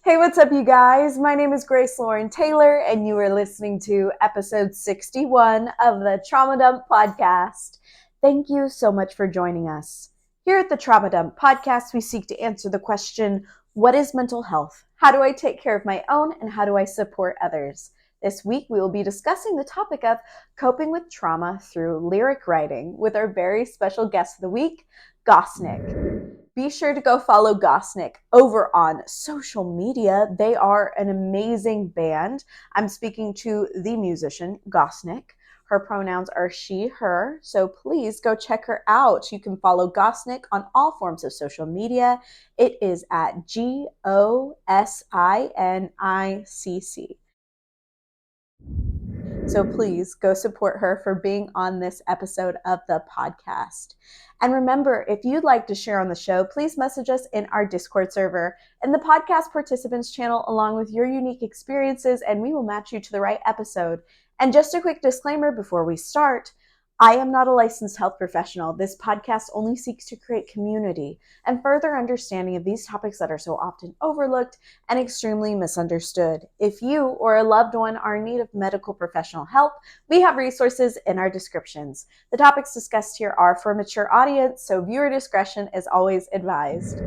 Hey, what's up, you guys? My name is Grace Lauren Taylor, and you are listening to episode 61 of the Trauma Dump Podcast. Thank you so much for joining us. Here at the Trauma Dump Podcast, we seek to answer the question, what is mental health? How do I take care of my own, and how do I support others? This week, we will be discussing the topic of coping with trauma through lyric writing with our very special guest of the week, Gosinicc. Be sure to go follow Gosinic over on social media. They are an amazing band. I'm speaking to the musician, Gosinic. Her pronouns are she, her, so please go check her out. You can follow Gosinic on all forms of social media. It is at Gosinicc. So please go support her for being on this episode of the podcast. And remember, if you'd like to share on the show, please message us in our Discord server in the podcast participants channel along with your unique experiences, and we will match you to the right episode. And just a quick disclaimer before we start, I am not a licensed health professional. This podcast only seeks to create community and further understanding of these topics that are so often overlooked and extremely misunderstood. If you or a loved one are in need of medical professional help, we have resources in our descriptions. The topics discussed here are for a mature audience, so viewer discretion is always advised.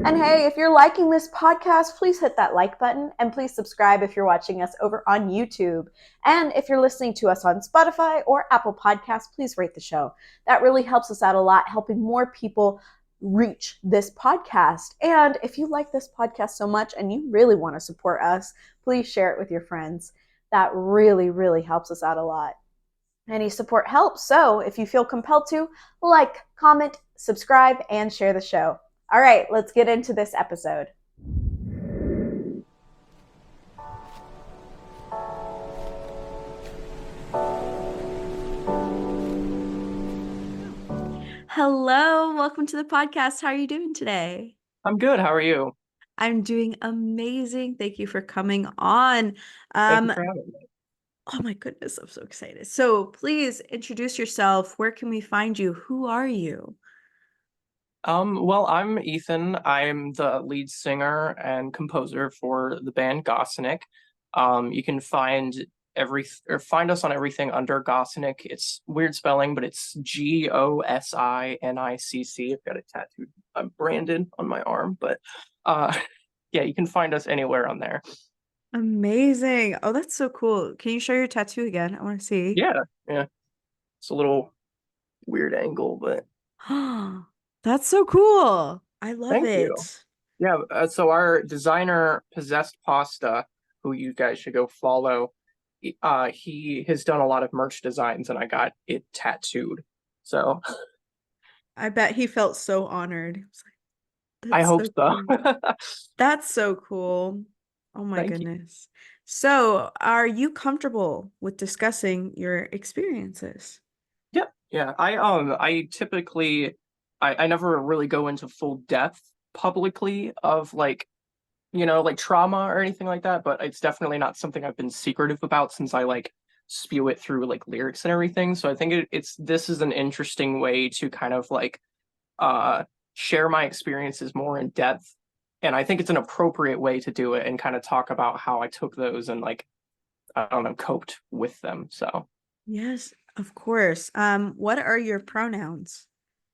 And hey, if you're liking this podcast, please hit that like button and please subscribe if you're watching us over on YouTube. And if you're listening to us on Spotify or Apple Podcasts, please rate the show. That really helps us out a lot, helping more people reach this podcast. And if you like this podcast so much and you really want to support us, please share it with your friends. That really, really helps us out a lot. Any support helps, so if you feel compelled to, like, comment, subscribe, and share the show. All right, let's get into this episode. Hello, welcome to the podcast. How are you doing today? I'm good. How are you? I'm doing amazing. Thank you for coming on. Thank you for having me. Oh my goodness, I'm so excited. So please introduce yourself. Where can we find you? Who are you? Well, I'm Ethan. I'm the lead singer and composer for the band Gosinicc. You can find find us on everything under Gosinicc. It's weird spelling, but it's Gosinicc. I've got it tattooed. I'm branded on my arm, but yeah, you can find us anywhere on there. Amazing. Oh, that's so cool. Can you show your tattoo again? I want to see. Yeah. It's a little weird angle, but That's so cool. I love thank you. it. Yeah, so our designer, Possessed Pasta, who you guys should go follow, he has done a lot of merch designs, and I got it tattooed. So I bet he felt so honored. I hope so. Cool. That's so cool. Oh my Thank you. goodness. So, are you comfortable with discussing your experiences? Yeah. I typically I never really go into full depth publicly of like like trauma or anything like that, but it's definitely not something I've been secretive about since I like spew it through like lyrics and everything. So I think this is an interesting way to kind of like uh share my experiences more in depth. And I think it's an appropriate way to do it and kind of talk about how I took those and like I don't know, coped with them. So Yes, of course. What are your pronouns?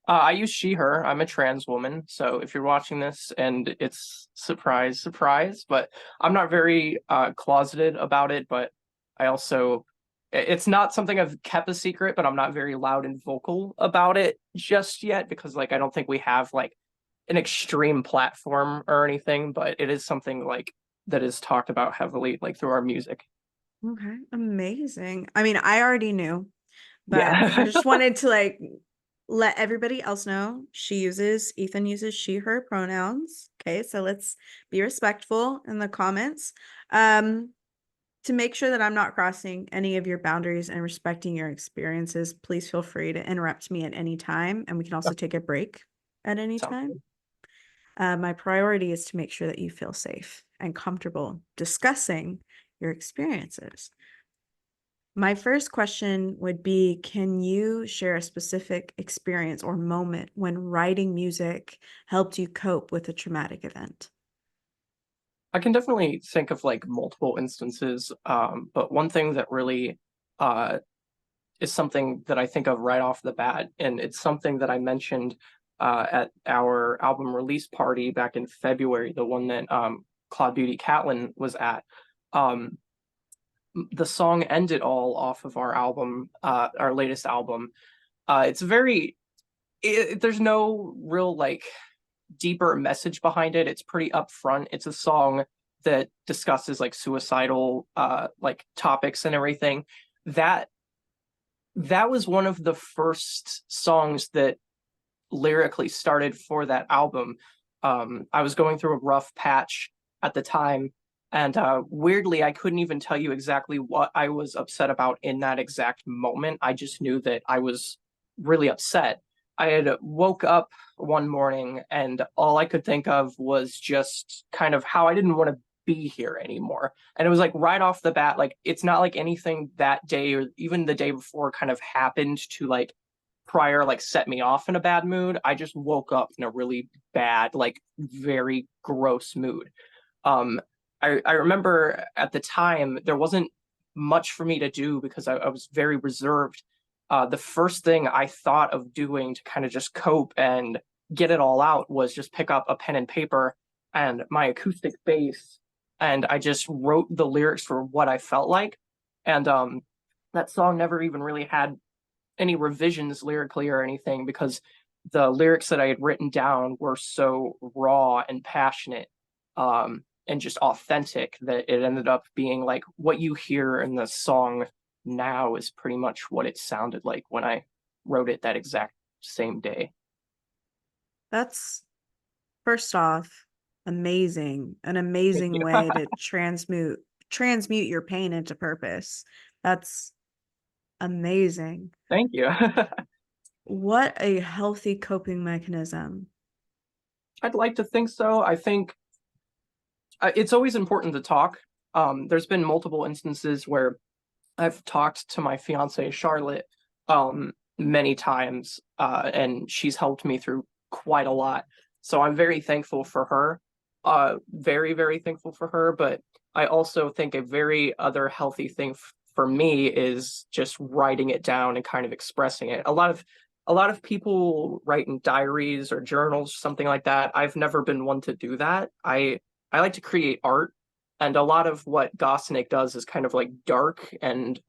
I use she, her. I'm a trans woman. So if you're watching this and it's surprise, surprise, but I'm not very closeted about it. But I also, it's not something I've kept a secret, but I'm not very loud and vocal about it just yet because, like, I don't think we have like an extreme platform or anything, but it is something like that is talked about heavily, like through our music. Okay, amazing. I mean, I already knew, but I Yeah. just wanted to like let everybody else know Ethan uses she, her pronouns. Okay, so let's be respectful in the comments. To make sure that I'm not crossing any of your boundaries and respecting your experiences, please feel free to interrupt me at any time, and we can also take a break at any Sounds time. good. My priority is to make sure that you feel safe and comfortable discussing your experiences. My first question would be, can you share a specific experience or moment when writing music helped you cope with a traumatic event? I can definitely think of like multiple instances, but one thing that really uh, is something that I think of right off the bat, and it's something that I mentioned at our album release party back in February, the one that Claude Beauty Catlin was at. Um, the song "End It All" off of our album, our latest album. It's very, there's no real like deeper message behind it. It's pretty upfront. It's a song that discusses like suicidal like topics and everything. That that was one of the first songs that lyrically started for that album. I was going through a rough patch at the time, and weirdly, I couldn't even tell you exactly what I was upset about in that exact moment. I just knew that I was really upset. I had woke up one morning, and all I could think of was just kind of how I didn't want to be here anymore. And it was like right off the bat, like it's not like anything that day or even the day before kind of happened to like prior like set me off in a bad mood. I just woke up in a really bad, like very gross mood. Um, I remember at the time there wasn't much for me to do because I was very reserved. The first thing I thought of doing to kind of just cope and get it all out was just pick up a pen and paper and my acoustic bass, and I just wrote the lyrics for what I felt like. And that song never even really had any revisions lyrically or anything because the lyrics that I had written down were so raw and passionate and just authentic that it ended up being like what you hear in the song now is pretty much what it sounded like when I wrote it that exact same day. That's, first off, amazing. An amazing way to transmute your pain into purpose. That's amazing. Thank you. What a healthy coping mechanism. I'd like to think so. I think it's always important to talk. There's been multiple instances where I've talked to my fiance Charlotte many times, and she's helped me through quite a lot. So I'm very thankful for her. Very, very thankful for her. But I also think a very other healthy thing for me is just writing it down and kind of expressing it. A lot of people write in diaries or journals, something like that. I've never been one to do that. I like to create art, and a lot of what Gosinicc does is kind of like dark, and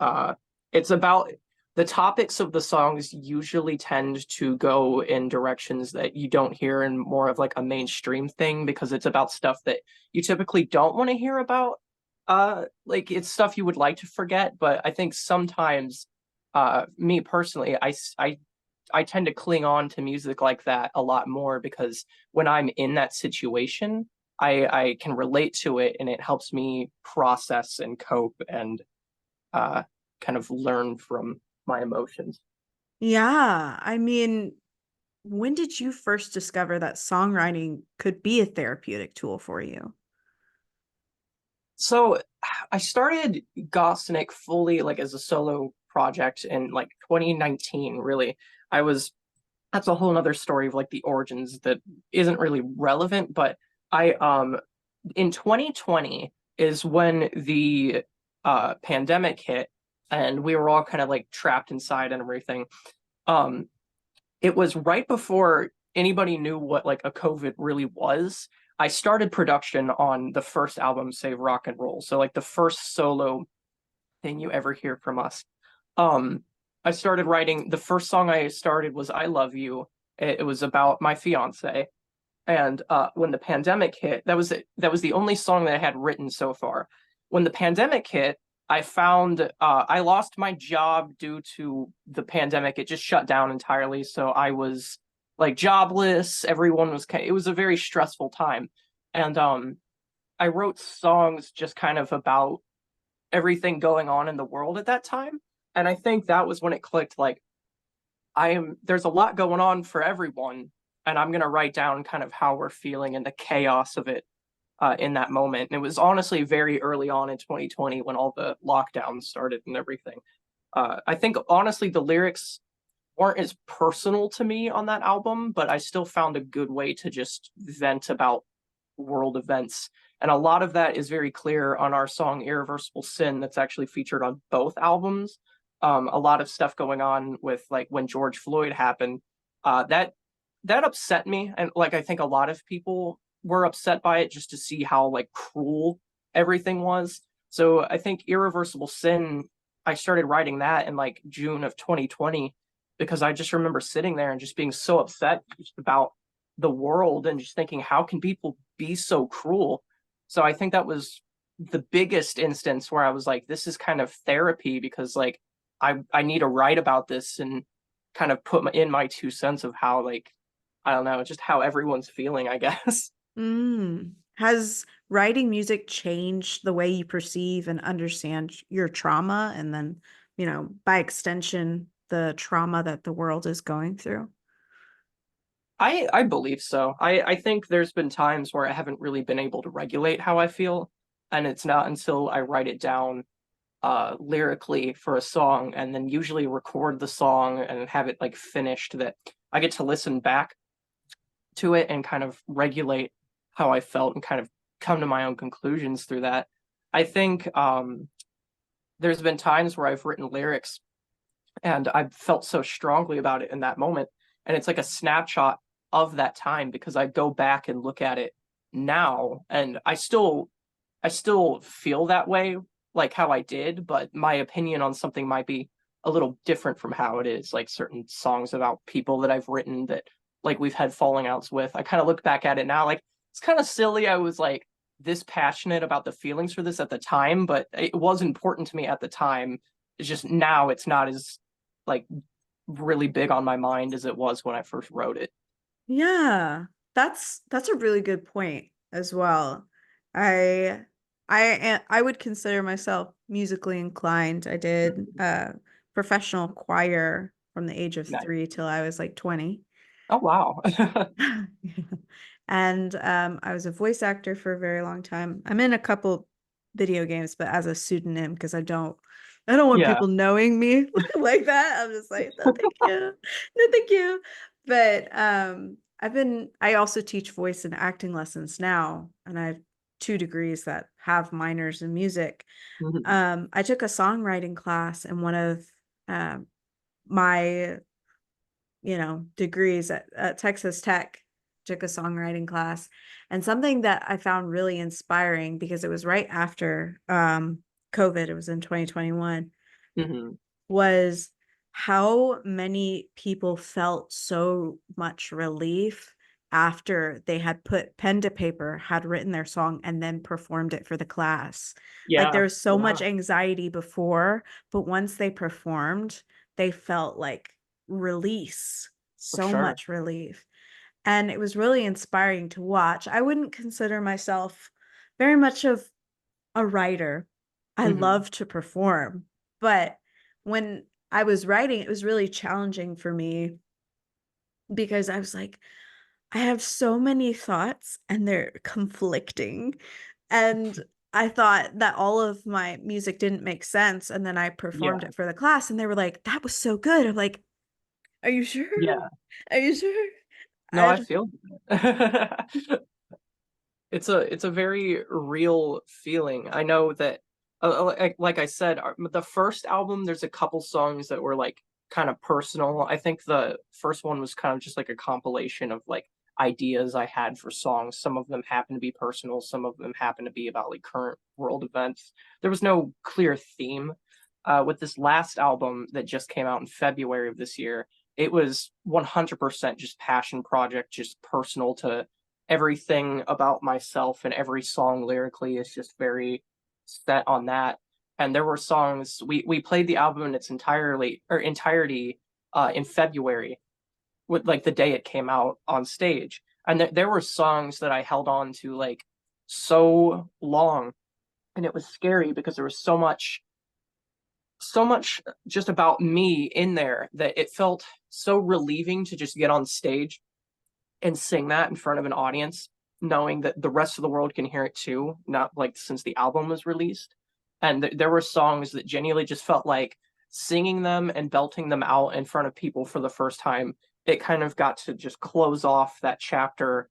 it's about the topics of the songs usually tend to go in directions that you don't hear in more of like a mainstream thing because it's about stuff that you typically don't want to hear about. Like it's stuff you would like to forget, but I think sometimes me personally, I tend to cling on to music like that a lot more because when I'm in that situation, I can relate to it and it helps me process and cope and uh, kind of learn from my emotions. Yeah, I mean, when did you first discover that songwriting could be a therapeutic tool for you? So I started Gosinic fully like as a solo project in like 2019, really. I was That's a whole nother story of like the origins that isn't really relevant, but I in 2020 is when the pandemic hit and we were all kind of like trapped inside and everything. Um it was right before anybody knew what like a COVID really was. I started production on the first album, Save Rock and Roll. So like the first solo thing you ever hear from us. Um, I started writing. The first song I started was "I Love You." It was about my fiance, and when the pandemic hit, that was it. That was the only song that I had written so far. When the pandemic hit, I found I lost my job due to the pandemic. It just shut down entirely, so I was like jobless. Everyone was. It was a very stressful time, and I wrote songs just kind of about everything going on in the world at that time. And I think that was when it clicked like there's a lot going on for everyone and I'm going to write down kind of how we're feeling and the chaos of it. in that moment. And it was honestly very early on in 2020 when all the lockdowns started and everything. I think honestly the lyrics weren't as personal to me on that album, but I still found a good way to just vent about world events. And a lot of that is very clear on our song Irreversible Sin that's actually featured on both albums. A lot of stuff going on with like when George Floyd happened. That upset me. And like I think a lot of people were upset by it just to see how like cruel everything was. So I think Irreversible Sin, I started writing that in like June of 2020 because I just remember sitting there and just being so upset just about the world and just thinking, how can people be so cruel? So I think that was the biggest instance where I was like, this is kind of therapy because like I need to write about this and kind of put in my 2 cents of how like I don't know, just how everyone's feeling, I guess. Has writing music changed the way you perceive and understand your trauma and then, by extension, the trauma that the world is going through? I believe so. I think there's been times where I haven't really been able to regulate how I feel, and it's not until I write it down lyrically for a song and then usually record the song and have it like finished that I get to listen back to it and kind of regulate how I felt and kind of come to my own conclusions through that. I think there's been times where I've written lyrics and I've felt so strongly about it in that moment. And it's like a snapshot of that time because I go back and look at it now and I still feel that way like how I did, but my opinion on something might be a little different from how it is. Like certain songs about people that I've written that like we've had falling outs with. I kind of look back at it now like it's kind of silly. I was like this passionate about the feelings for this at the time, but it was important to me at the time. It's just now it's not as like really big on my mind as it was when I first wrote it. Yeah, that's a really good point as well. I I would consider myself musically inclined. I did professional choir from the age of Nice. 3 till I was like 20. Oh wow. And I was a voice actor for a very long time. I'm in a couple video games, but as a pseudonym because I don't want Yeah. people knowing me like that. I'm just like, no, thank you. No, thank you. But I also teach voice and acting lessons now, and I have 2 degrees that have minors in music. Mhm. I took a songwriting class in one of my degrees at Texas Tech, took a songwriting class. And something that I found really inspiring because it was right after COVID, it was in 2021, Mhm. was how many people felt so much relief after they had put pen to paper, had written their song, and then performed it for the class. Like there Yeah. was so much Yeah. anxiety before, but once they performed, they felt like release, For so sure. much relief. And it was really inspiring to watch. I wouldn't consider myself very much of a writer. I Mhm. love to perform, but when I was writing, it was really challenging for me because I was like, I have so many thoughts and they're conflicting. And I thought that all of my music didn't make sense. And then I performed Yeah. it for the class and they were like, that was so good. I'm like, are you sure? Yeah. Are you sure? No, I I feel that. It's a very real feeling. I know that like I said, the first album there's a couple songs that were like kind of personal. I think the first one was kind of just like a compilation of like ideas I had for songs. Some of them happen to be personal, some of them happen to be about like current world events. There was no clear theme. With this last album that just came out in February of this year, it was 100% just passion project, just personal to everything about myself, and every song lyrically is just very set on that. And there were songs we played the album in its entirety in February with like the day it came out on stage. And there were songs that I held on to like so long, and it was scary because there was so much just about me in there that it felt so relieving to just get on stage and sing that in front of an audience. knowing that the rest of the world can hear it too, not like since the album was released. And there were songs that genuinely just felt like singing them and belting them out in front of people for the first time. It kind of got to just close off that chapter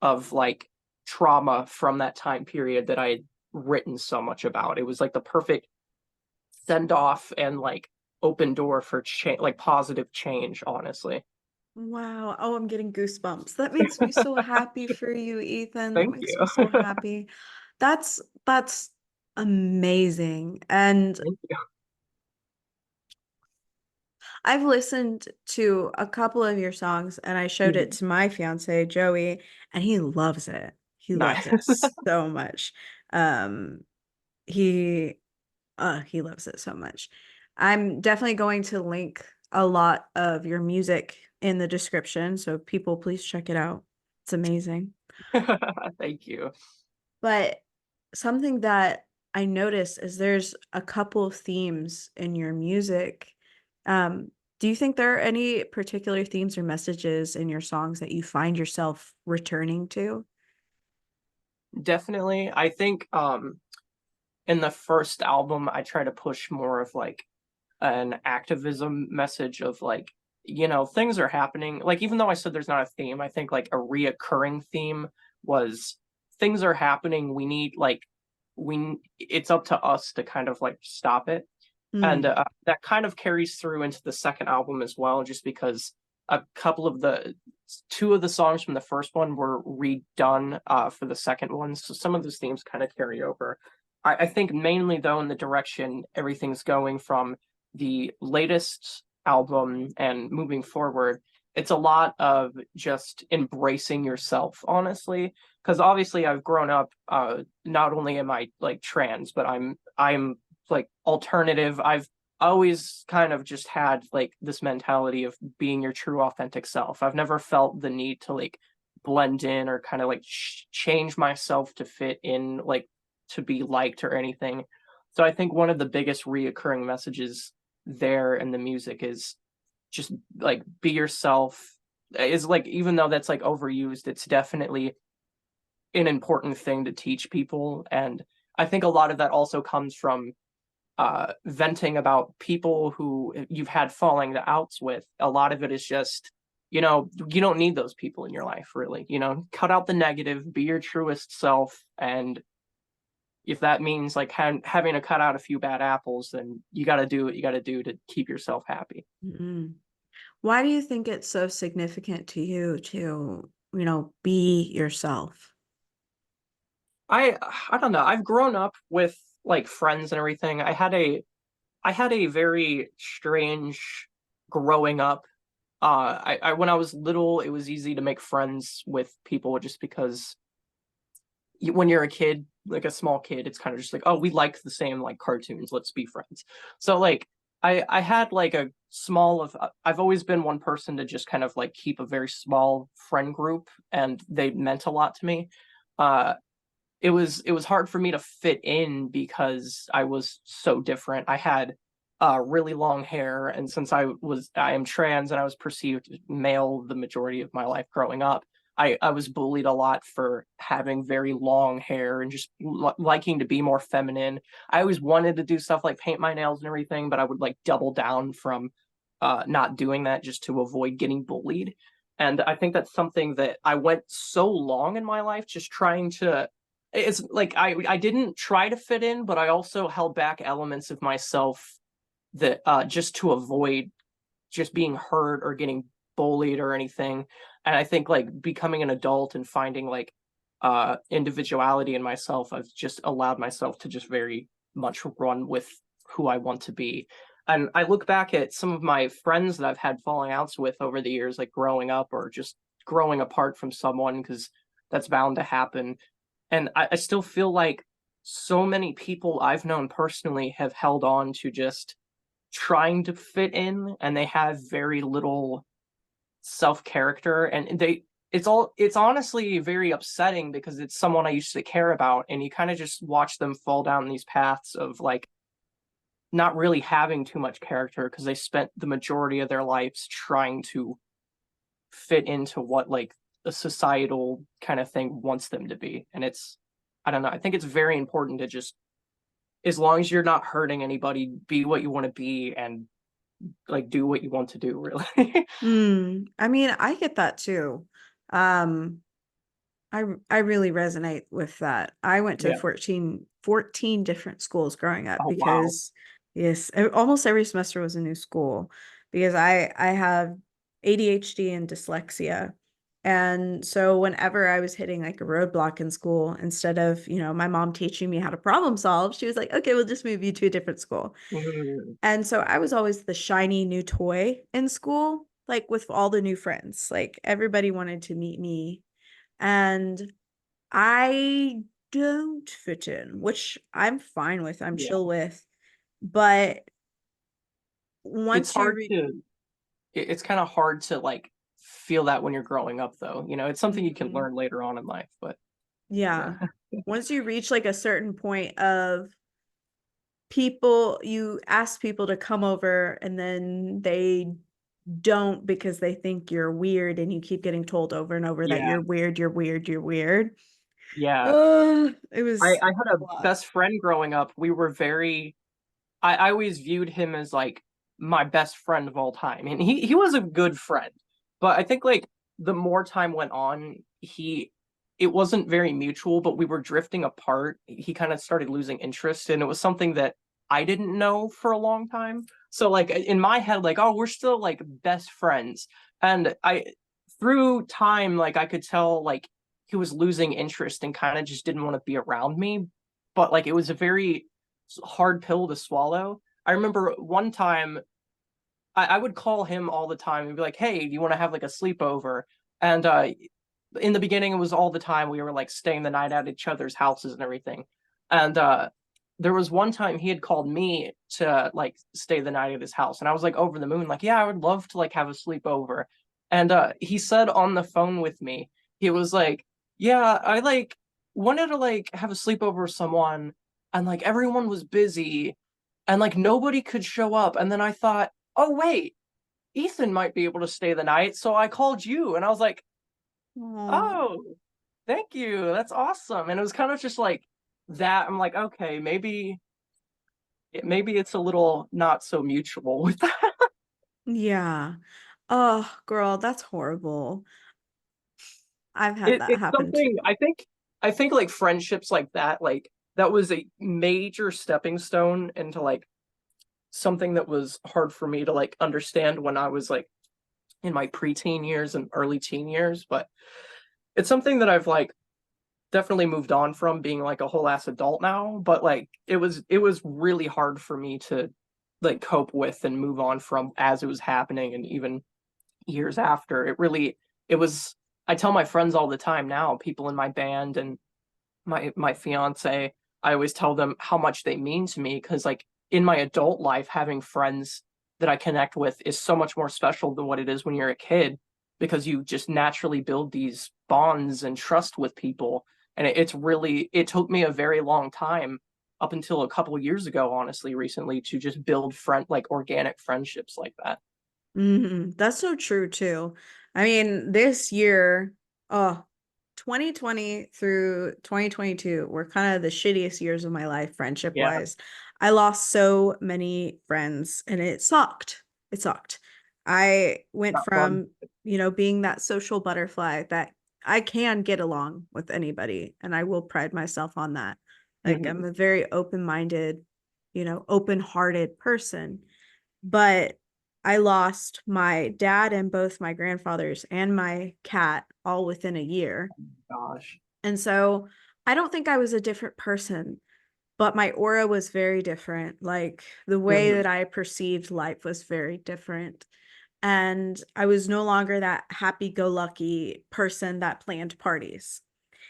of like trauma from that time period that I had written so much about. It was like the perfect send off and like open door for change, like positive change, honestly. Wow. Oh, I'm getting goosebumps. That makes me so happy for you, Ethan. That Thank makes you. me so happy. That's amazing. And Thank you. I've listened to a couple of your songs and I showed it Mhm. to my fiance, Joey, and he loves it. He loves Nice. it so much. Um, he he loves it so much. I'm definitely going to link a lot of your music in the description, so people please check it out. It's amazing. Thank you. But something that I noticed is there's a couple of themes in your music. Do you think there are any particular themes or messages in your songs that you find yourself returning to? Definitely. I think in the first album I try to push more of like an activism message of like, things are happening. Like even though I said there's not a theme, I think like a reoccurring theme was things are happening. We need like it's up to us to kind of like stop it. And Mm, that kind of carries through into the second album as well, just because a couple of the two of the songs from the first one were redone for the second one, so some of those themes kind of carry over. I think mainly though in the direction everything's going from the latest album and moving forward, it's a lot of just embracing yourself, honestly. Because obviously I've grown up. Not only am I like trans, but I'm like alternative. I've always kind of just had like this mentality of being your true authentic self. I've never felt the need to like blend in or kind of like change myself to fit in, like to be liked or anything. So I think one of the biggest reoccurring messages there in the music is just like be yourself. Is like, even though that's like overused, it's definitely an important thing to teach people. And I think a lot of that also comes from venting about people who you've had falling outs with. A lot of it is just, you don't need those people in your life, really. Cut out the negative, be your truest self. And if that means like having to cut out a few bad apples, then you got to do what you got to do to keep yourself happy. mm. Why do you think it's so significant to you to, be yourself? I I don't know. I've grown up with like friends and everything. I had a very strange growing up. I when I was little, it was easy to make friends with people just because when you're a kid, like a small kid, it's kind of just like, oh, we like the same like cartoons, let's be friends. So like I had like a small of I've always been one person to just kind of like keep a very small friend group, and they meant a lot to me. Uh it was hard for me to fit in because I was so different. I had really long hair, and since I am trans and I was perceived male the majority of my life growing up, I was bullied a lot for having very long hair and just liking to be more feminine. I always wanted to do stuff like paint my nails and everything, but I would like double down from not doing that just to avoid getting bullied. And I think that's something that I went so long in my life just trying to, it's like I didn't try to fit in, but I also held back elements of myself that just to avoid just being hurt or getting bullied or anything. And I think like becoming an adult and finding like individuality in myself, I've just allowed myself to just very much run with who I want to be. And I look back at some of my friends that I've had falling outs with over the years, like growing up or just growing apart from someone, because that's bound to happen. And I still feel like so many people I've known personally have held on to just trying to fit in, and they have very little self character, and it's honestly very upsetting because it's someone I used to care about, and you kind of just watch them fall down these paths of like not really having too much character because they spent the majority of their lives trying to fit into what like a societal kind of thing wants them to be. And I don't know, I think it's very important to just, as long as you're not hurting anybody, be what you want to be and like do what you want to do, really. I mean, I get that too. Um, I really resonate with that. I went to Yeah. 14 different schools growing up Oh, wow. because yes, almost every semester was a new school because I have ADHD and dyslexia. And so whenever I was hitting like a roadblock in school, instead of, my mom teaching me how to problem solve, she was like, okay, we'll just move you to a different school. Mhm. And so I was always the shiny new toy in school, like with all the new friends. Like everybody wanted to meet me. And I don't fit in, which I'm fine with, I'm Yeah. chill with. But It's once you hard reach, to, it's kind of hard to like feel that when you're growing up, though. It's something you can learn later on in life, but yeah, yeah. once you reach like a certain point of people, you ask people to come over and then they don't because they think you're weird and you keep getting told over and over that Yeah. you're weird, you're weird, you're weird. Yeah. It I, was I had a a lot. best friend growing up. We were very, I always viewed him as like my best friend of all time. And he was a good friend. But I think like the more time went on, it wasn't very mutual, but we were drifting apart. He kind of started losing interest, and it was something that I didn't know for a long time. So like in my head, like, oh, we're still like best friends. And I through time, like I could tell like he was losing interest and kind of just didn't want to be around me. But like it was a very hard pill to swallow. I remember one time I would call him all the time and be like, "Hey, do you want to have like a sleepover?" And in the beginning, it was all the time. We were like staying the night at each other's houses and everything. And there was one time he had called me to like stay the night at his house, and I was like over the moon, like, "Yeah, I would love to like have a sleepover." And he said on the phone with me, he was like, "Yeah, I like wanted to like have a sleepover with someone, and like everyone was busy, and like nobody could show up." And then I thought, oh wait, Ethan might be able to stay the night, so I called you, and I was like, Aw. oh, thank you, that's awesome. And it was kind of just like that. I'm like, okay, maybe it's a little not so mutual with that. Yeah. Oh, girl, that's horrible. I've had that It's happen too. something I think like friendships like that was a major stepping stone into like something that was hard for me to like understand when I was like in my preteen years and early teen years. But it's something that I've like definitely moved on from, being like a whole ass adult now. But like it was really hard for me to like cope with and move on from as it was happening, and even years after. It was I tell my friends all the time now, people in my band and my fiance, I always tell them how much they mean to me, because like in my adult life, having friends that I connect with is so much more special than what it is when you're a kid, because you just naturally build these bonds and trust with people. And it took me a very long time, up until a couple years ago, honestly, recently, to just build like organic friendships like that. That's so true too. I mean, this year, oh, 2020 through 2022 were kind of the shittiest years of my life, friendship Yeah, wise. I lost so many friends and it sucked. It sucked. I went not fun. from, being that social butterfly that I can get along with anybody, and I will pride myself on that. Like, I'm Mhm. a very open-minded, open-hearted person. But I lost my dad and both my grandfathers and my cat all within a year. Gosh. And so I don't think I was a different person, but my aura was very different. Like the way Mhm. that I perceived life was very different. And I was no longer that happy go lucky person that planned parties.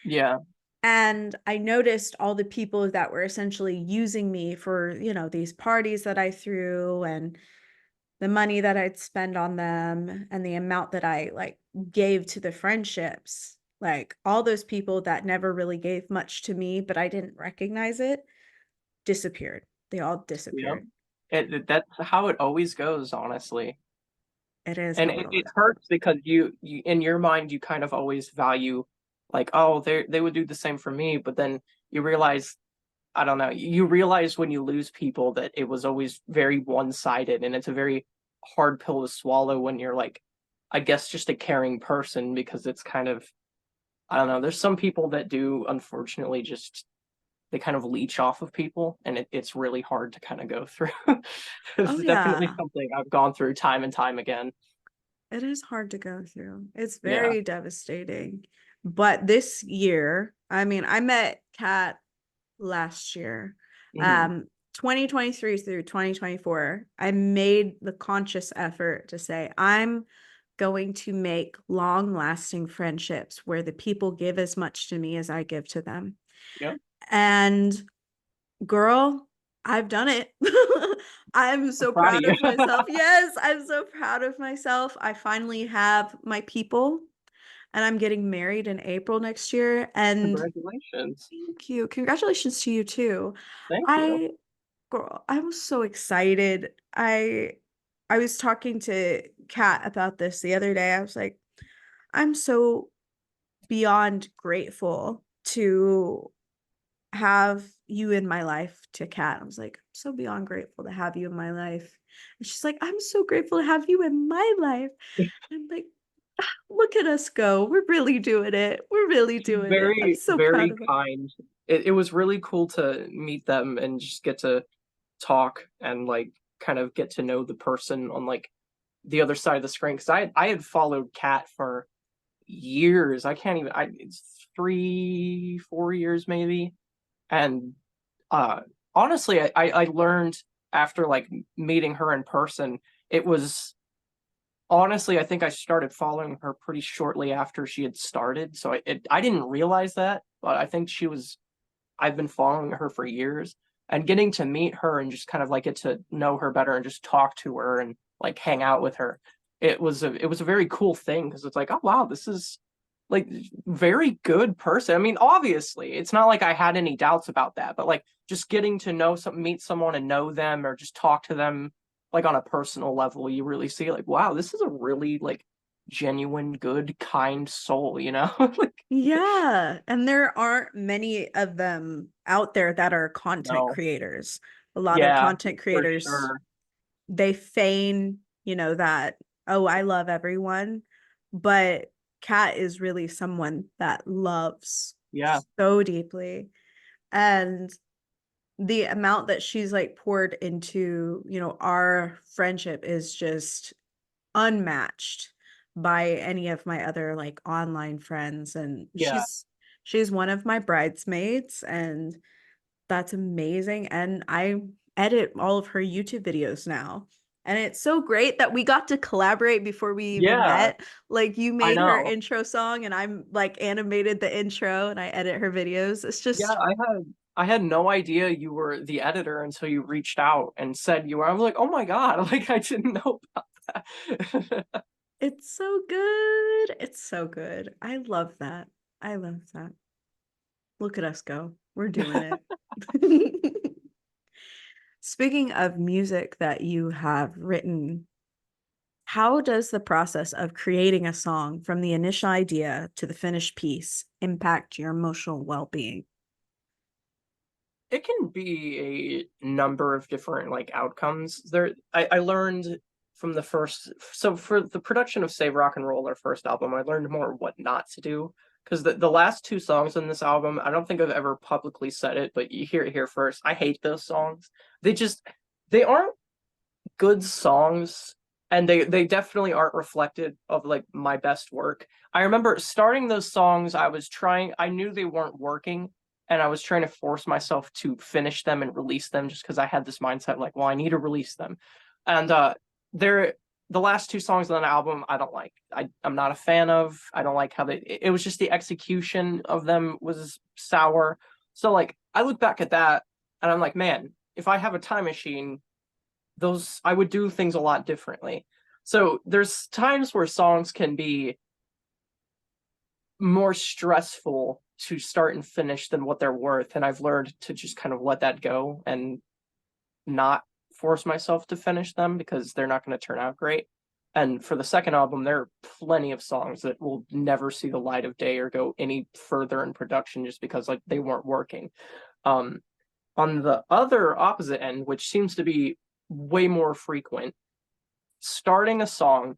Yeah. And I noticed all the people that were essentially using me for, these parties that I threw, and the money that I'd spend on them, and the amount that I like gave to the friendships. Like all those people that never really gave much to me, but I didn't recognize it, disappeared. They all Yep. disappeared. That's how it always goes, honestly. It is And a little it bit. hurts because you in your mind you kind of always value like, oh, they would do the same for me, but then you realize, I don't know, you realize when you lose people that it was always very one-sided, and it's a very hard pill to swallow when you're like, I guess, just a caring person, because it's kind of, I don't know, there's some people that do unfortunately just, they kind of leech off of people, and it's really hard to kind of go through. It's Oh definitely yeah, something I've gone through time and time again. it is hard to go through. It's Yeah. very devastating. But this year, I mean, I met Kat last year. Hmm. 2023 through 2024, I made the conscious effort to say, I'm going to make long-lasting friendships where the people give as much to me as I give to them. Yeah. And girl, I've done it. I'm I'm so proud of proud you. of myself. Yes, I'm so proud of myself. I finally have my people, and I'm getting married in April next year. And Congratulations. thank you. Congratulations to you too. Thank you. I Girl, I was so excited. I was talking to Kat about this the other day. I was like, I'm so beyond grateful to have you in my life, to Kat. I was like, I'm so beyond grateful to have you in my life. And she's like, I'm so grateful to have you in my life. And I'm like, look at us go. We're really doing it. We're really She's doing it. I'm very, so proud very of us. kind. It was really cool to meet them and just get to talk and like kind of get to know the person on like the other side of the screen. Because I had followed Kat for years. I can't even, it's 3, 4 years maybe. And uh honestly, I learned after like meeting her in person, it was honestly, I think I started following her pretty shortly after she had started. So I didn't realize that, but I think I've been following her for years, and getting to meet her and just kind of like get to know her better and just talk to her and like hang out with her. It was a very cool thing because it's like, oh wow, this is like very good person. I mean, obviously, it's not like I had any doubts about that, but like just getting to know some meet someone and know them or just talk to them like on a personal level, you really see like, wow, this is a really like genuine, good, kind soul, you know? Like, Yeah, and there aren't many of them out there that are content no. creators. A lot of Yeah, content for creators, sure. they feign, that, oh, I love everyone, but Kat is really someone that loves Yeah. so deeply. And the amount that she's like poured into, our friendship is just unmatched by any of my other like online friends. And Yeah. she's one of my bridesmaids, and that's amazing. And I edit all of her YouTube videos now, and it's so great that we got to collaborate before we even Yeah, met. Like, you I made her know. intro song, and I'm like animated the intro, and I edit her videos. It's Yeah, just I had no idea you were the editor until you reached out and said you were. I was like, oh my God, like I didn't know about that. it's so good. It's so good. I love that. I love that. Look at us go. We're doing it. Speaking of music that you have written, how does the process of creating a song from the initial idea to the finished piece impact your emotional well-being? It can be a number of different like outcomes. I learned from the first, so for the production of Save Rock and Roll, our first album, I learned more what not to do. Because the last two songs on this album, I don't think I've ever publicly said it, but you hear it here first. I hate those songs. They just, they aren't good songs, and they definitely aren't reflective of like my best work. I remember starting those songs, I knew they weren't working, and I was trying to force myself to finish them and release them just because I had this mindset like, well, I need to release them. And they're the last two songs on the album I don't like. I'm not a fan of. I don't like how it was just the execution of them was sour. So like I look back at that and I'm like, man, if I have a time machine, those I would do things a lot differently. So there's times where songs can be more stressful to start and finish than what they're worth, and I've learned to just kind of let that go and not force myself to finish them because they're not going to turn out great. And for the second album, there are plenty of songs that will never see the light of day or go any further in production just because like they weren't working. On the other opposite end, which seems to be way more frequent, starting a song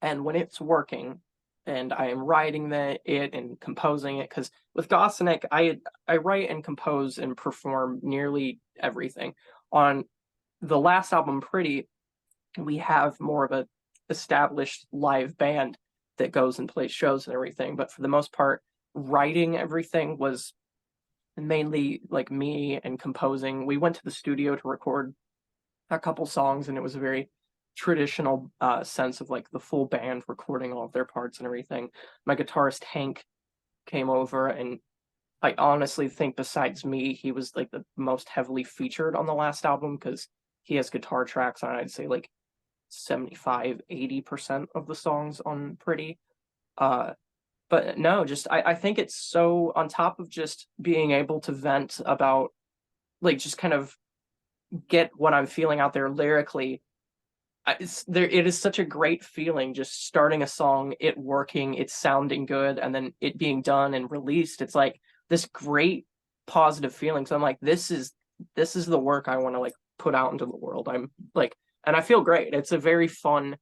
and when it's working and I am writing it and composing it, because with Gosinicc, I write and compose and perform nearly everything. On the last album, Pretty, we have more of a established live band that goes and plays shows and everything. But for the most part, writing everything was mainly like me and composing. We went to the studio to record a couple songs, and it was a very traditional sense of like the full band recording all of their parts and everything. My guitarist Hank came over, and I honestly think besides me, he was like the most heavily featured on the last album because he has guitar tracks on, I'd say like 75-80% of the songs on Pretty. But no, just I think it's so on top of just being able to vent about like just kind of get what I'm feeling out there lyrically. It is such a great feeling just starting a song, it working, it sounding good, and then it being done and released. It's like this great positive feeling. So I'm like, this is the work I want to like put out into the world. I'm like, and I feel great. It's a very fun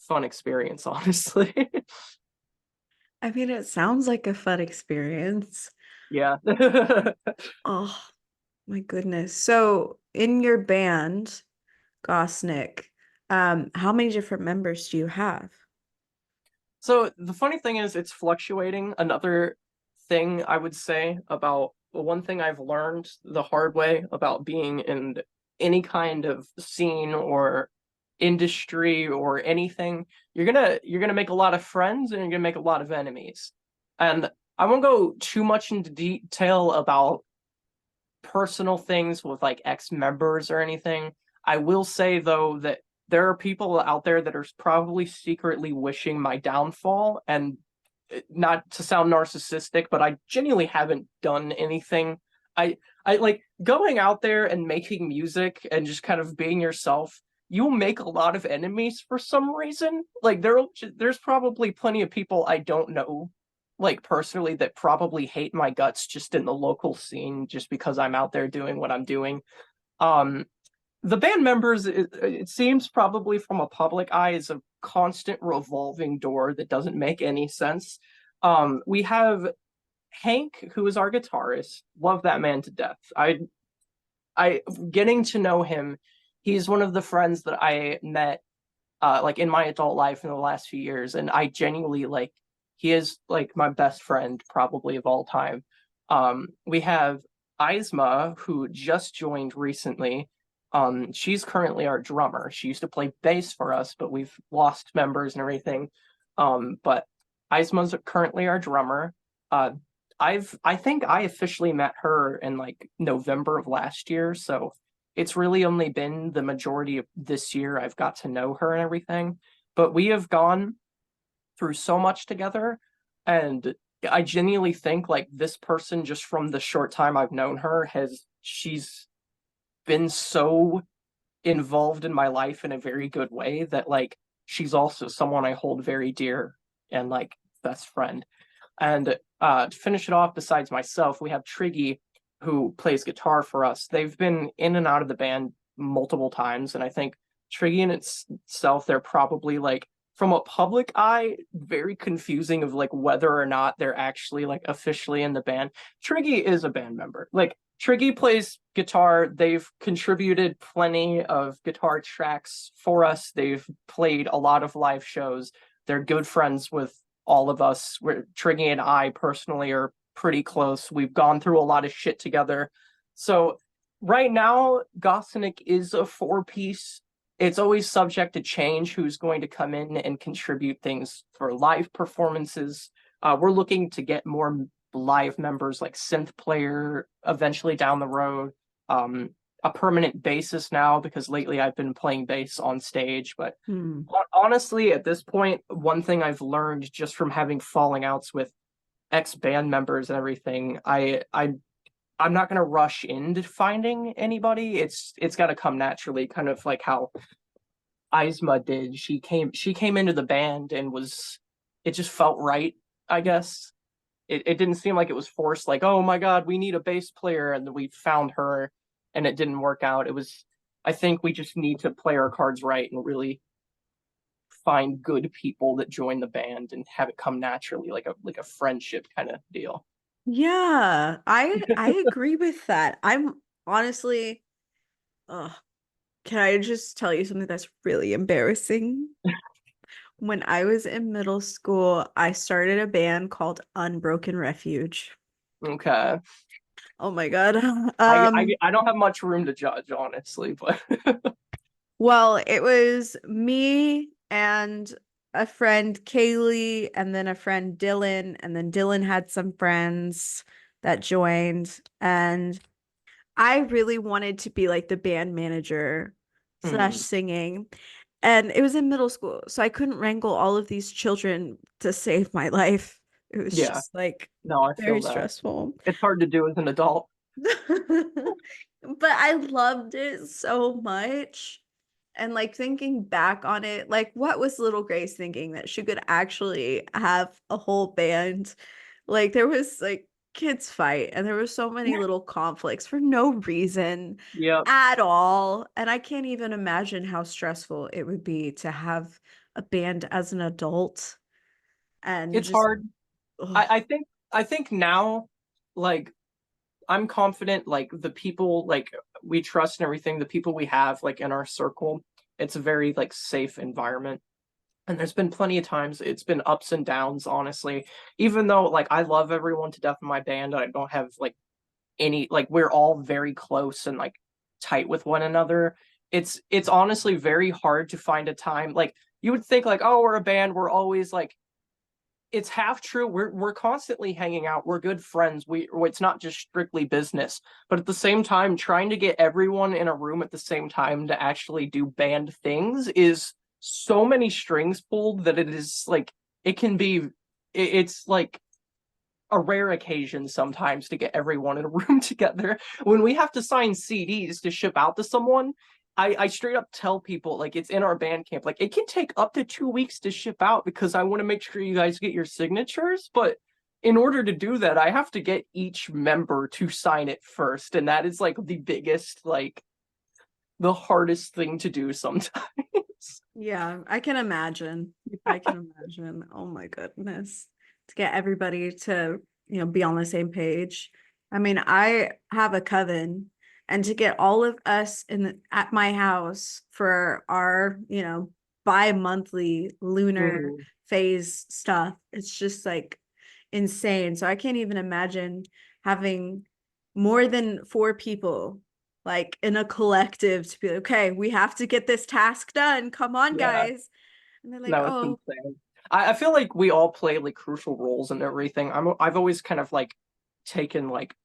experience, honestly. I mean, it sounds like a fun experience. Yeah. Oh my goodness. So in your band, Gosnick, how many different members do you have? So the funny thing is it's fluctuating. Another thing I would say about one thing I've learned the hard way about being in any kind of scene or industry or anything, you're gonna make a lot of friends and you're gonna make a lot of enemies. And I won't go too much into detail about personal things with like ex-members or anything. I will say though that there are people out there that are probably secretly wishing my downfall, and not to sound narcissistic, but I genuinely haven't done anything. I like going out there and making music and just kind of being yourself. You'll make a lot of enemies for some reason. Like there's probably plenty of people I don't know like personally that probably hate my guts just in the local scene just because I'm out there doing what I'm doing. Um the band members, it seems probably from a public eye, is a constant revolving door that doesn't make any sense. We have Hank, who is our guitarist. Love that man to death. I getting to know him. He's one of the friends that I met like in my adult life in the last few years, and I genuinely like he is like my best friend probably of all time. We have Isma, who just joined recently. She's currently our drummer. She used to play bass for us, but we've lost members and everything. But Isma's currently our drummer. Uh, I think I officially met her in like November of last year, so it's really only been the majority of this year I've got to know her and everything. But we have gone through so much together, and I genuinely think like this person, just from the short time I've known her, she's been so involved in my life in a very good way that like she's also someone I hold very dear and like best friend. And to finish it off, besides myself, we have Triggy, who plays guitar for us. They've been in and out of the band multiple times, and I think Triggy in itself, they're probably like from a public eye, very confusing of like whether or not they're actually like officially in the band. Triggy is a band member. Like Triggy plays guitar. They've contributed plenty of guitar tracks for us. They've played a lot of live shows. They're good friends with all of us. Triggy and I personally are pretty close. We've gone through a lot of shit together. So right now, Gosinic is a four-piece. It's always subject to change who's going to come in and contribute things for live performances. We're looking to get more live members like synth player eventually down the road. A permanent bassist now because lately I've been playing bass on stage. But honestly, at this point, one thing I've learned just from having falling outs with ex-band members and everything, I'm not gonna rush into finding anybody. It's gotta come naturally, kind of like how Isma did. She came into the band and it just felt right, I guess. It didn't seem like it was forced, like, oh my God, we need a bass player, and then we found her and it didn't work out. I think we just need to play our cards right and really find good people that join the band and have it come naturally, like a friendship kind of deal. Yeah, I agree with that. I'm honestly, ugh, can I just tell you something that's really embarrassing? When I was in middle school, I started a band called Unbroken Refuge. Okay. Oh my God. I don't have much room to judge, honestly, but Well, it was me and a friend Kaylee, and then a friend Dylan, and then Dylan had some friends that joined, and I really wanted to be like the band manager slash Mhm. singing. And it was in middle school, so I couldn't wrangle all of these children to save my life. It was Yeah, just like no, I very feel that. stressful. It's hard to do as an adult. But I loved it so much. And like thinking back on it, like what was little Grace thinking that she could actually have a whole band? Like there was like kids fight and there were so many little conflicts for no reason Yeah, at all. And I can't even imagine how stressful it would be to have a band as an adult and it's just hard. ugh. I think now, like, I'm confident, like the people like we trust and everything, the people we have like in our circle, it's a very like safe environment. And there's been plenty of times it's been ups and downs, honestly. Even though like I love everyone to death in my band, I don't have like any like we're all very close and like tight with one another. It's honestly very hard to find a time. Like you would think like, oh, we're a band, we're always like it's half true. We're constantly hanging out. We're good friends. It's not just strictly business, but at the same time, trying to get everyone in a room at the same time to actually do band things is so many strings pulled that it is like it can be. It's like a rare occasion sometimes to get everyone in a room together. When we have to sign CDs to ship out to someone, I straight up tell people, like, it's in our band camp, like, it can take up to 2 weeks to ship out because I want to make sure you guys get your signatures. But in order to do that, I have to get each member to sign it first. And that is like the biggest, like, the hardest thing to do sometimes. Yeah, I can imagine. I can imagine. Oh my goodness. To get everybody to, be on the same page. I mean, I have a coven, and to get all of us at my house for our, bi-monthly lunar Mhm. phase stuff, it's just like insane. So I can't even imagine having more than 4 people like in a collective to be like, okay, we have to get this task done. Come on, Yeah. guys. And they're like, No, it's oh, insane. I feel like we all play like crucial roles and everything. I've always kind of like taken like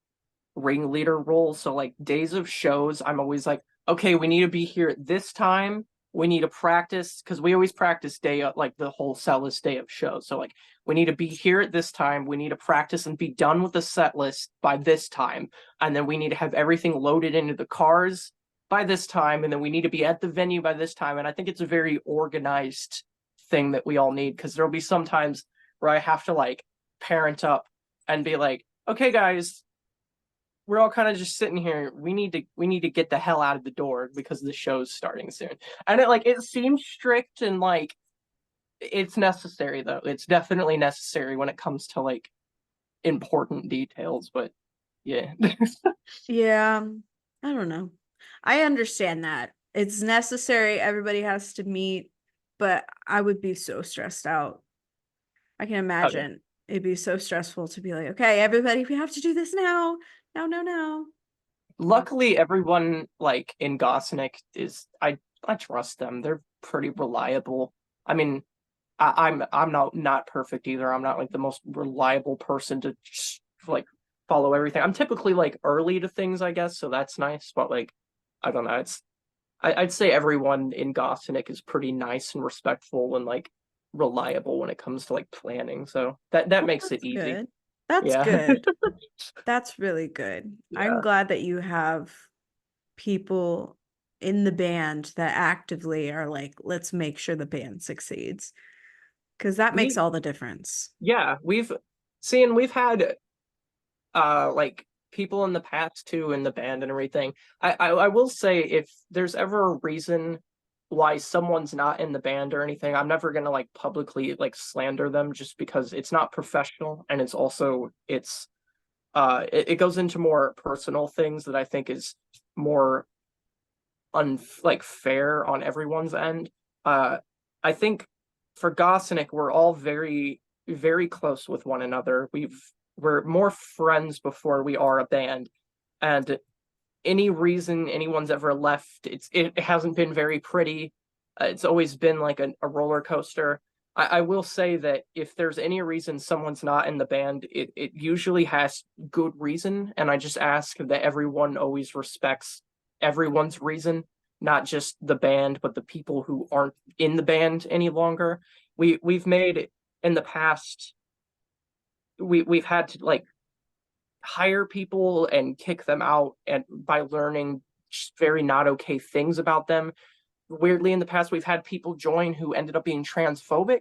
ringleader roles. So like days of shows, I'm always like, okay, we need to be here at this time. We need to practice because we always practice day of like the whole cellist day of shows. So like we need to be here at this time. We need to practice and be done with the set list by this time. And then we need to have everything loaded into the cars by this time. And then we need to be at the venue by this time. And I think it's a very organized thing that we all need because there'll be some times where I have to like parent up and be like, okay, guys, we're all kind of just sitting here. We need to get the hell out of the door because the show's starting soon. And it seems strict and like it's necessary though. It's definitely necessary when it comes to like important details, but yeah. yeah, I don't know. I understand that. It's necessary. Everybody has to meet, but I would be so stressed out. I can Oh, yeah. imagine it'd be so stressful to be like, okay, everybody, we have to do this now. No, no, no. Luckily everyone like in Gosinic is I trust them. They're pretty reliable. I mean, I'm not perfect either. I'm not like the most reliable person to just, like follow everything. I'm typically like early to things, I guess, so that's nice. But like, I don't know. I'd say everyone in Gosinic is pretty nice and respectful and like reliable when it comes to like planning. So that Well, makes it that's easy. good. That's Yeah. good. That's really good. I'm Yeah. glad that you have people in the band that actively are like, let's make sure the band succeeds, because that makes all the difference. Yeah, we've had like people in the past too in the band and everything. I will say, if there's ever a reason why someone's not in the band or anything, I'm never gonna like publicly like slander them, just because it's not professional, and it's also it goes into more personal things that I think is more fair on everyone's end. I think for Gosinicc, we're all very, very close with one another. We're more friends before we are a band, and any reason anyone's ever left, it hasn't been very pretty. It's always been like a roller coaster. I will say that if there's any reason someone's not in the band, it usually has good reason, and I just ask that everyone always respects everyone's reason, not just the band, but the people who aren't in the band any longer. We've made in the past, we've had to like hire people and kick them out, and by learning just very not okay things about them. Weirdly, in the past, we've had people join who ended up being transphobic,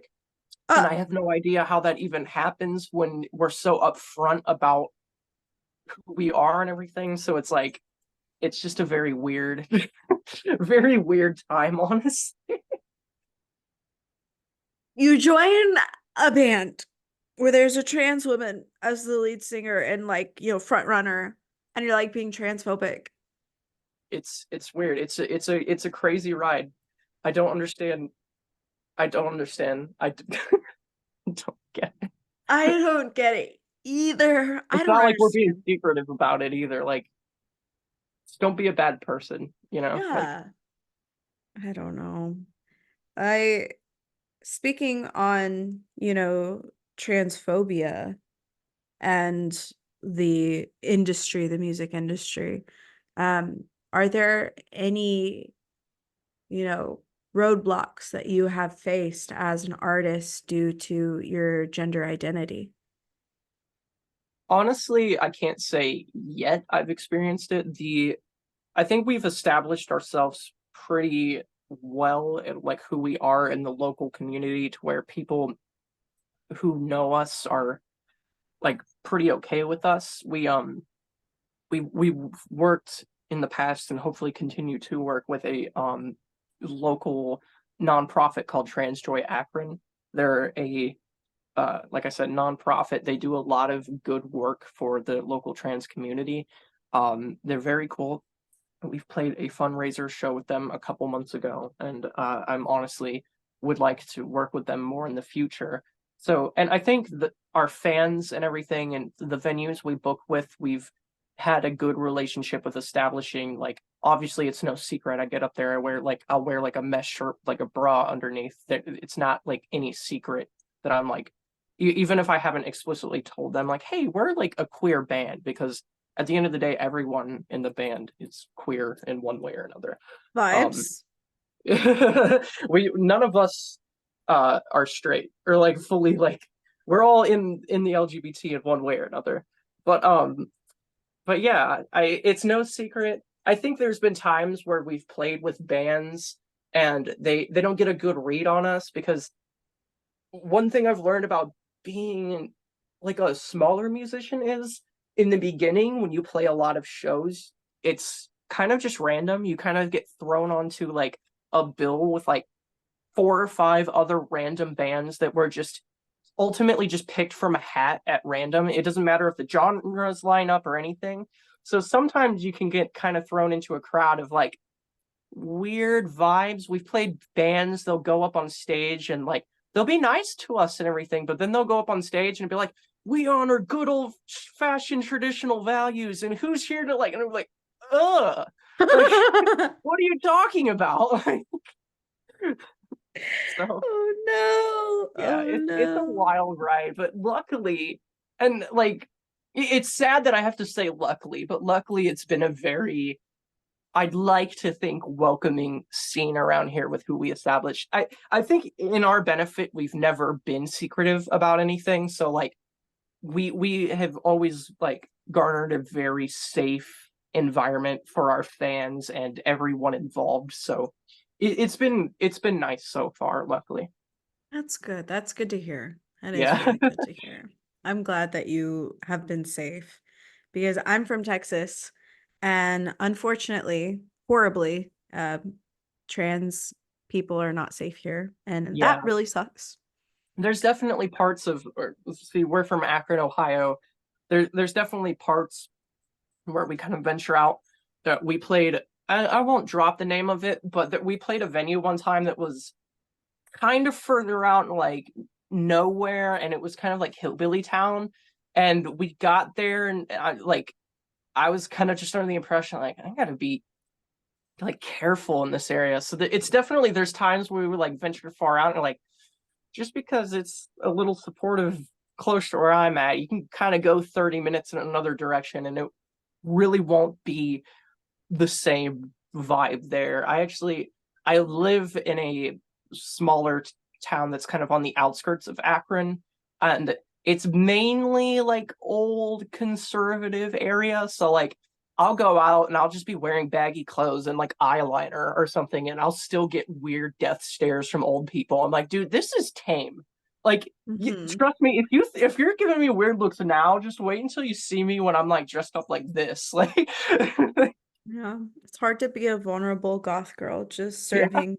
and I have no idea how that even happens when we're so upfront about who we are and everything. So it's like, it's just a very weird, very weird time, honestly. You join a band where there's a trans woman as the lead singer and like, you know, front runner, and you're like being transphobic. It's weird. It's a crazy ride. I don't understand. I don't get it. I don't get it either. I It's don't not like we're being understand. secretive about it either. Like, just don't be a bad person, you know? Like, Yeah. I don't know. Speaking on, you know, transphobia and the industry, the music industry, are there any, you know, roadblocks that you have faced as an artist due to your gender identity? honestly, I can't say yet I've experienced it. I think we've established ourselves pretty well at like who we are in the local community, to where people who know us are like pretty okay with us. We worked in the past, and hopefully continue to work with a local nonprofit called Transjoy Akron. They're a like I said, nonprofit. They do a lot of good work for the local trans community. They're very cool. We've played a fundraiser show with them a couple months ago, and I'm honestly would like to work with them more in the future. So, and I think that our fans and everything, and the venues we book with, we've had a good relationship with establishing. Like, obviously, it's no secret. I get up there, I'll wear like a mesh shirt, like a bra underneath. It's not like any secret that I'm like, even if I haven't explicitly told them, like, hey, we're like a queer band, because at the end of the day, everyone in the band is queer in one way or another. Vibes. None of us are straight, or like fully, like, we're all in the LGBT in one way or another. But yeah, it's no secret. I think there's been times where we've played with bands and they don't get a good read on us, because one thing I've learned about being like a smaller musician is, in the beginning when you play a lot of shows, it's kind of just random. You kind of get thrown onto like a bill with like 4 or 5 other random bands that were just ultimately just picked from a hat at random. It doesn't matter if the genres line up or anything. So sometimes you can get kind of thrown into a crowd of like weird vibes. We've played bands, they'll go up on stage and like they'll be nice to us and everything, but then they'll go up on stage and be like, we honor good old fashioned traditional values, and who's here to like, and I'm like, ugh, like, what are you talking about? So Oh no. yeah, Oh it's a no. wild ride, but luckily, and like, it's sad that I have to say luckily, but luckily it's been a very, I'd like to think, welcoming scene around here with who we established. I think in our benefit, we've never been secretive about anything. So like we have always like garnered a very safe environment for our fans and everyone involved. So it's been nice so far, luckily. That's good. That's good to hear. That is Yeah. really good to hear. I'm glad that you have been safe because I'm from Texas and unfortunately, horribly, trans people are not safe here. And Yeah. that really sucks. There's definitely parts of, or let's see, we're from Akron, Ohio. There's definitely parts where we kind of venture out that we played. I won't drop the name of it, but that we played a venue one time that was kind of further out, like nowhere, and it was kind of like hillbilly town. And we got there, and I was kind of just under the impression like I gotta be like careful in this area. So that it's definitely there's times where we would like venture far out and like just because it's a little supportive close to where I'm at, you can kind of go 30 minutes in another direction and it really won't be the same vibe there. I live in a smaller town that's kind of on the outskirts of Akron, and it's mainly like old conservative area. So like I'll go out and I'll just be wearing baggy clothes and like eyeliner or something, and I'll still get weird death stares from old people. I'm like, dude, this is tame. Like, trust me, if you're giving me weird looks now, just wait until you see me when I'm like dressed up like this. Like, Yeah, it's hard to be a vulnerable goth girl just yeah, serving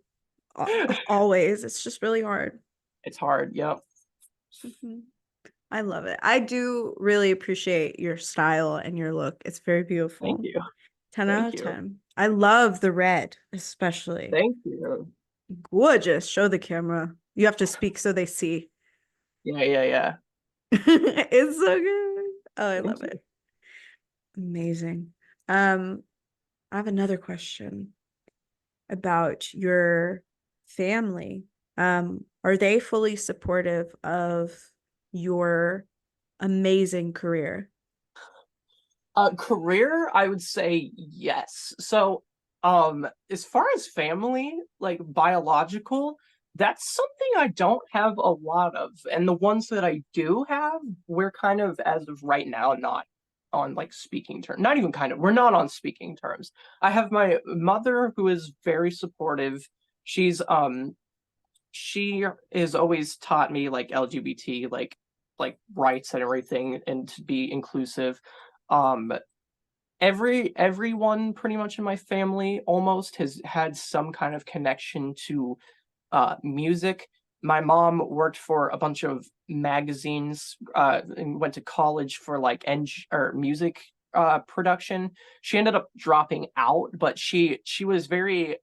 always. It's just really hard. it's hard. Yep. Mhm. I love it. I do really appreciate your style and your look. It's very Thank beautiful. you. 10 out Thank of you. 10. I love the red, especially. Thank you. Gorgeous. Show the camera. You have to speak so they see. Yeah. It's so good. Oh, I Thank love you. it. Amazing. I have another question about your family. Are they fully supportive of your amazing career? Career, I would say yes. So, as far as family, like biological, that's something I don't have a lot of. And the ones that I do have, we're kind of, as of right now, not on like speaking terms. Not even kind of, we're not on speaking terms. I have my mother who is very supportive. She's she has always taught me like LGBT like rights and everything and to be inclusive. Um everyone pretty much in my family almost has had some kind of connection to music. My mom worked for a bunch of magazines and went to college for like or music production. She ended up dropping out, but she was very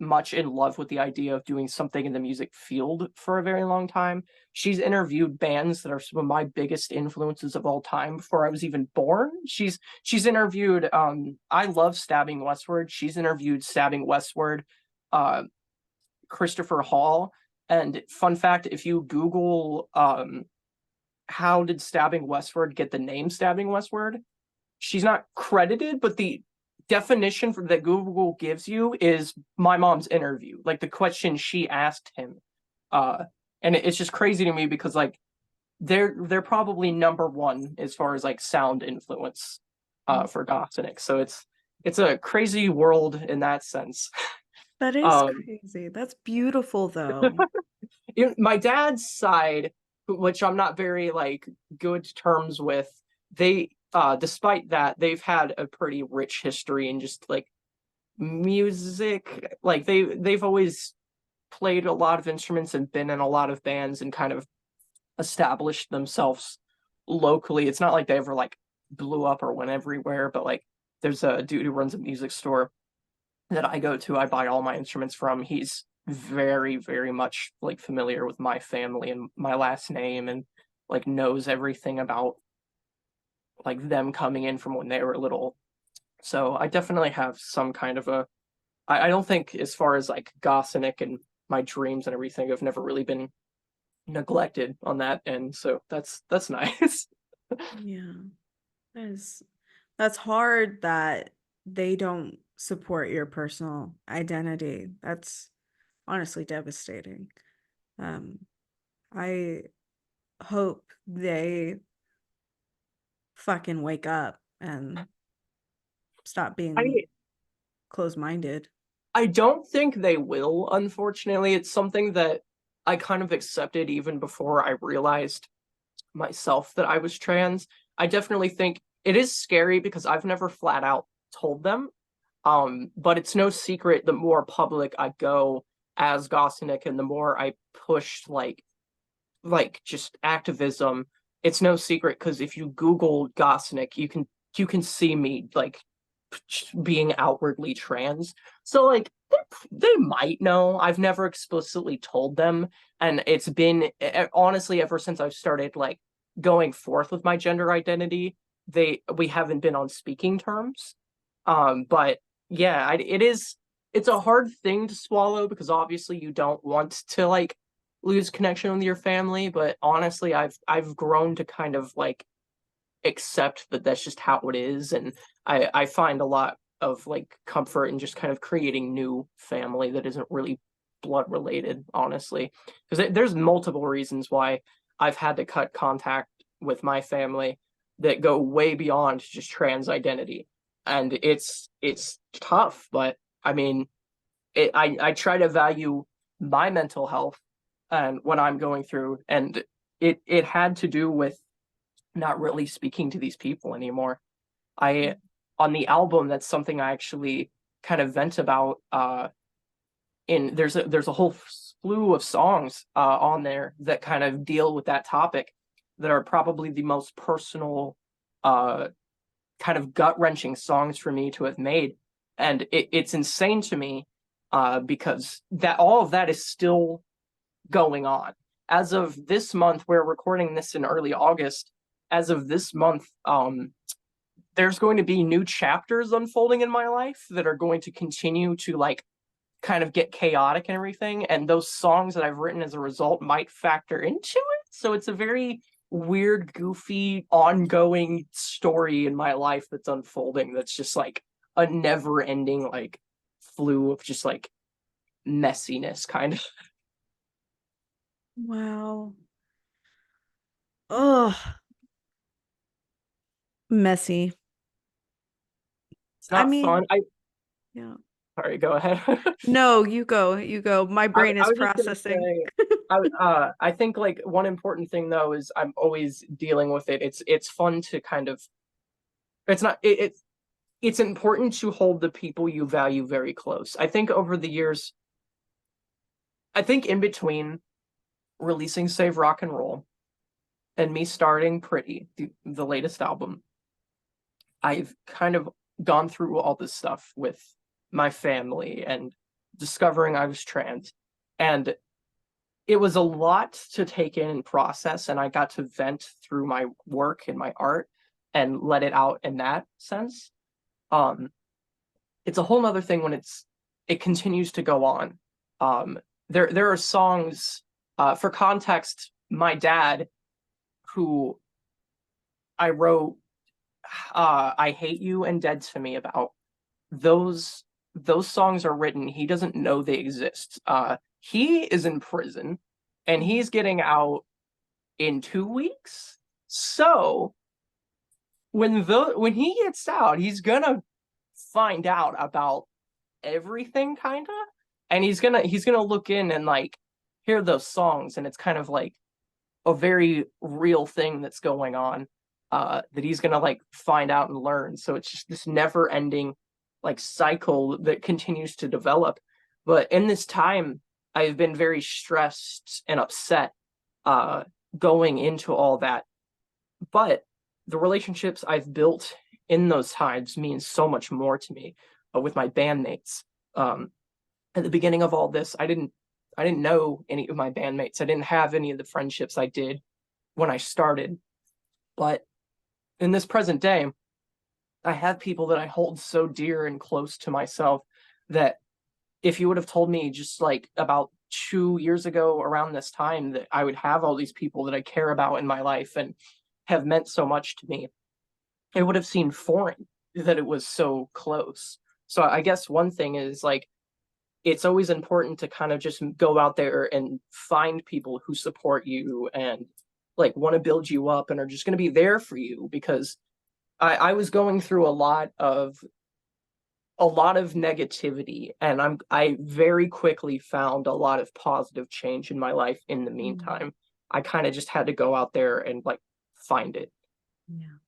much in love with the idea of doing something in the music field for a very long time. She's interviewed bands that are some of my biggest influences of all time before I was even born. She's interviewed I love Stabbing Westward. She's interviewed Stabbing Westward, uh Christopher Hall. And fun fact, if you Google how did Stabbing Westward get the name Stabbing Westward, she's not credited, but the definition that Google gives you is my mom's interview, like the question she asked him. And it's just crazy to me because like they're probably number one as far as like sound influence for Gosinicc. So it's a crazy world in that sense. That is crazy. That's beautiful, though. My dad's side, which I'm not very like good terms with, they despite that, they've had a pretty rich history in just like music. Like they've always played a lot of instruments and been in a lot of bands and kind of established themselves locally. It's not like they ever like blew up or went everywhere, but like there's a dude who runs a music store that I go to, I buy all my instruments from. He's very, very much like familiar with my family and my last name and like knows everything about like them coming in from when they were little. So I definitely have some kind of a I don't think as far as like Gosinic and my dreams and everything have never really been neglected on that end. So that's nice. Yeah. That's hard that they don't support your personal identity. That's honestly devastating. I hope they fucking wake up and stop being closed-minded. I don't think they will, unfortunately. It's something that I kind of accepted even before I realized myself that I was trans. I definitely think it is scary because I've never flat out told them. But it's no secret the more public I go as Gosinicc and the more I push like just activism, it's no secret because if you Google Gosinic, you can see me like being outwardly trans. So like they might know. I've never explicitly told them, and it's been honestly ever since I've started like going forth with my gender identity, we haven't been on speaking terms. But yeah, it's a hard thing to swallow because obviously you don't want to like lose connection with your family, but honestly I've grown to kind of like accept that that's just how it is, and I find a lot of like comfort in just kind of creating new family that isn't really blood related, honestly, because there's multiple reasons why I've had to cut contact with my family that go way beyond just trans identity, and it's tough, but I mean I try to value my mental health and what I'm going through, and it had to do with not really speaking to these people anymore. I On the album, that's something I actually kind of vent about. In there's a whole slew of songs on there that kind of deal with that topic that are probably the most personal, kind of gut wrenching songs for me to have made, and it's insane to me because that all of that is still going on. As of this month, we're recording this in early August. As of this month, there's going to be new chapters unfolding in my life that are going to continue to like kind of get chaotic and everything. And those songs that I've written as a result might factor into it. So it's a very weird, goofy, ongoing story in my life that's unfolding. That's just like a never ending like flu of just like messiness kind of. Wow. Oh, messy. It's I not mean, fun. yeah. Sorry, go ahead. No, you go. You go. My brain I is was just gonna processing. say, I think like one important thing though is I'm always dealing with it. It's fun to kind of it's not it's important to hold the people you value very close. I think over the years, I think in between releasing Save Rock and Roll and me starting Pretty, the latest album, I've kind of gone through all this stuff with my family and discovering I was trans. And it was a lot to take in and process, and I got to vent through my work and my art and let it out in that sense. Um, it's a whole nother thing when it continues to go on. There are songs, for context, my dad, who I wrote I Hate You and Dead to Me about, those those songs are written. He doesn't know they exist. He is in prison and he's getting out in 2 weeks. So when he gets out, he's gonna find out about everything kinda, and he's gonna look in and like hear those songs, and it's kind of like a very real thing that's going on, that he's gonna like find out and learn. So it's just this never ending like cycle that continues to develop. But in this time, I've been very stressed and upset uh going into all that. But the relationships I've built in those times means so much more to me, with my bandmates. Um, at the beginning of all this, I didn't know any of my bandmates. I didn't have any of the friendships I did when I started. But in this present day, I have people that I hold so dear and close to myself that if you would have told me just like about 2 years ago around this time that I would have all these people that I care about in my life and have meant so much to me, it would have seemed foreign that it was so close. So I guess one thing is like it's always important to kind of just go out there and find people who support you and like want to build you up and are just going to be there for you, because I was going through a lot of a lot of negativity, and I very quickly found a lot of positive change in my life in the meantime. I kind of just had to go out there and like find it. Yeah.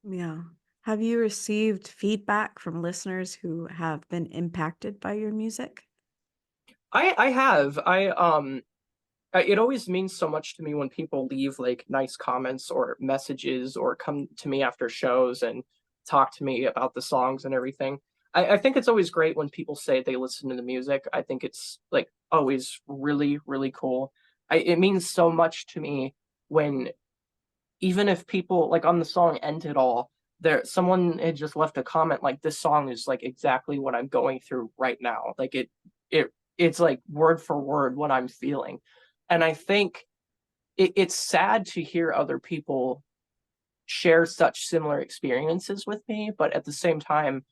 Yeah. Have you received feedback from listeners who have been impacted by your music? I have. It always means so much to me when people leave like nice comments or messages or come to me after shows and talk to me about the songs and everything. I think it's always great when people say they listen to the music. I think it's like always really, really cool. It means so much to me when, even if people like on the song End It All, there someone had just left a comment like, this song is like exactly what I'm going through right now. Like it's like word for word what I'm feeling. And I think it's sad to hear other people share such similar experiences with me, but at the same time,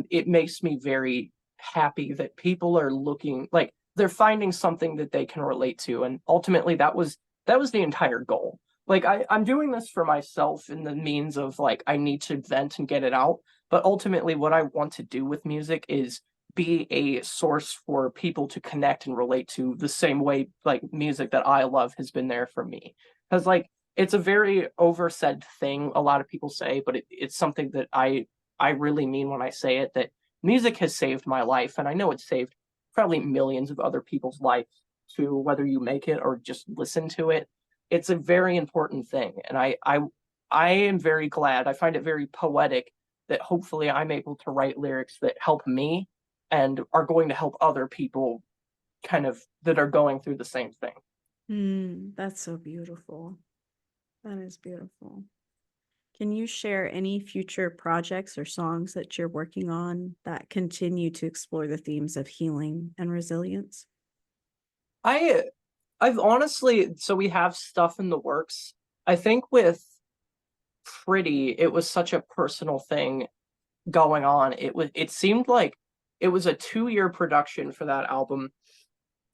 it makes me very happy that people are looking like they're finding something that they can relate to. And ultimately that was the entire goal. Like I'm doing this for myself in the means of like I need to vent and get it out. But ultimately what I want to do with music is be a source for people to connect and relate to the same way like music that I love has been there for me. Because like it's a very oversaid thing a lot of people say, but it's something that I really mean when I say it, that music has saved my life, and I know it's saved probably millions of other people's lives too, whether you make it or just listen to it. It's a very important thing, and I am very glad. I find it very poetic that hopefully I'm able to write lyrics that help me and are going to help other people kind of that are going through the same thing. That's so beautiful. That is beautiful. Can you share any future projects or songs that you're working on that continue to explore the themes of healing and resilience? I've honestly, so we have stuff in the works. I think with Pretty, it was such a personal thing going on. It seemed like it was a 2-year production for that album,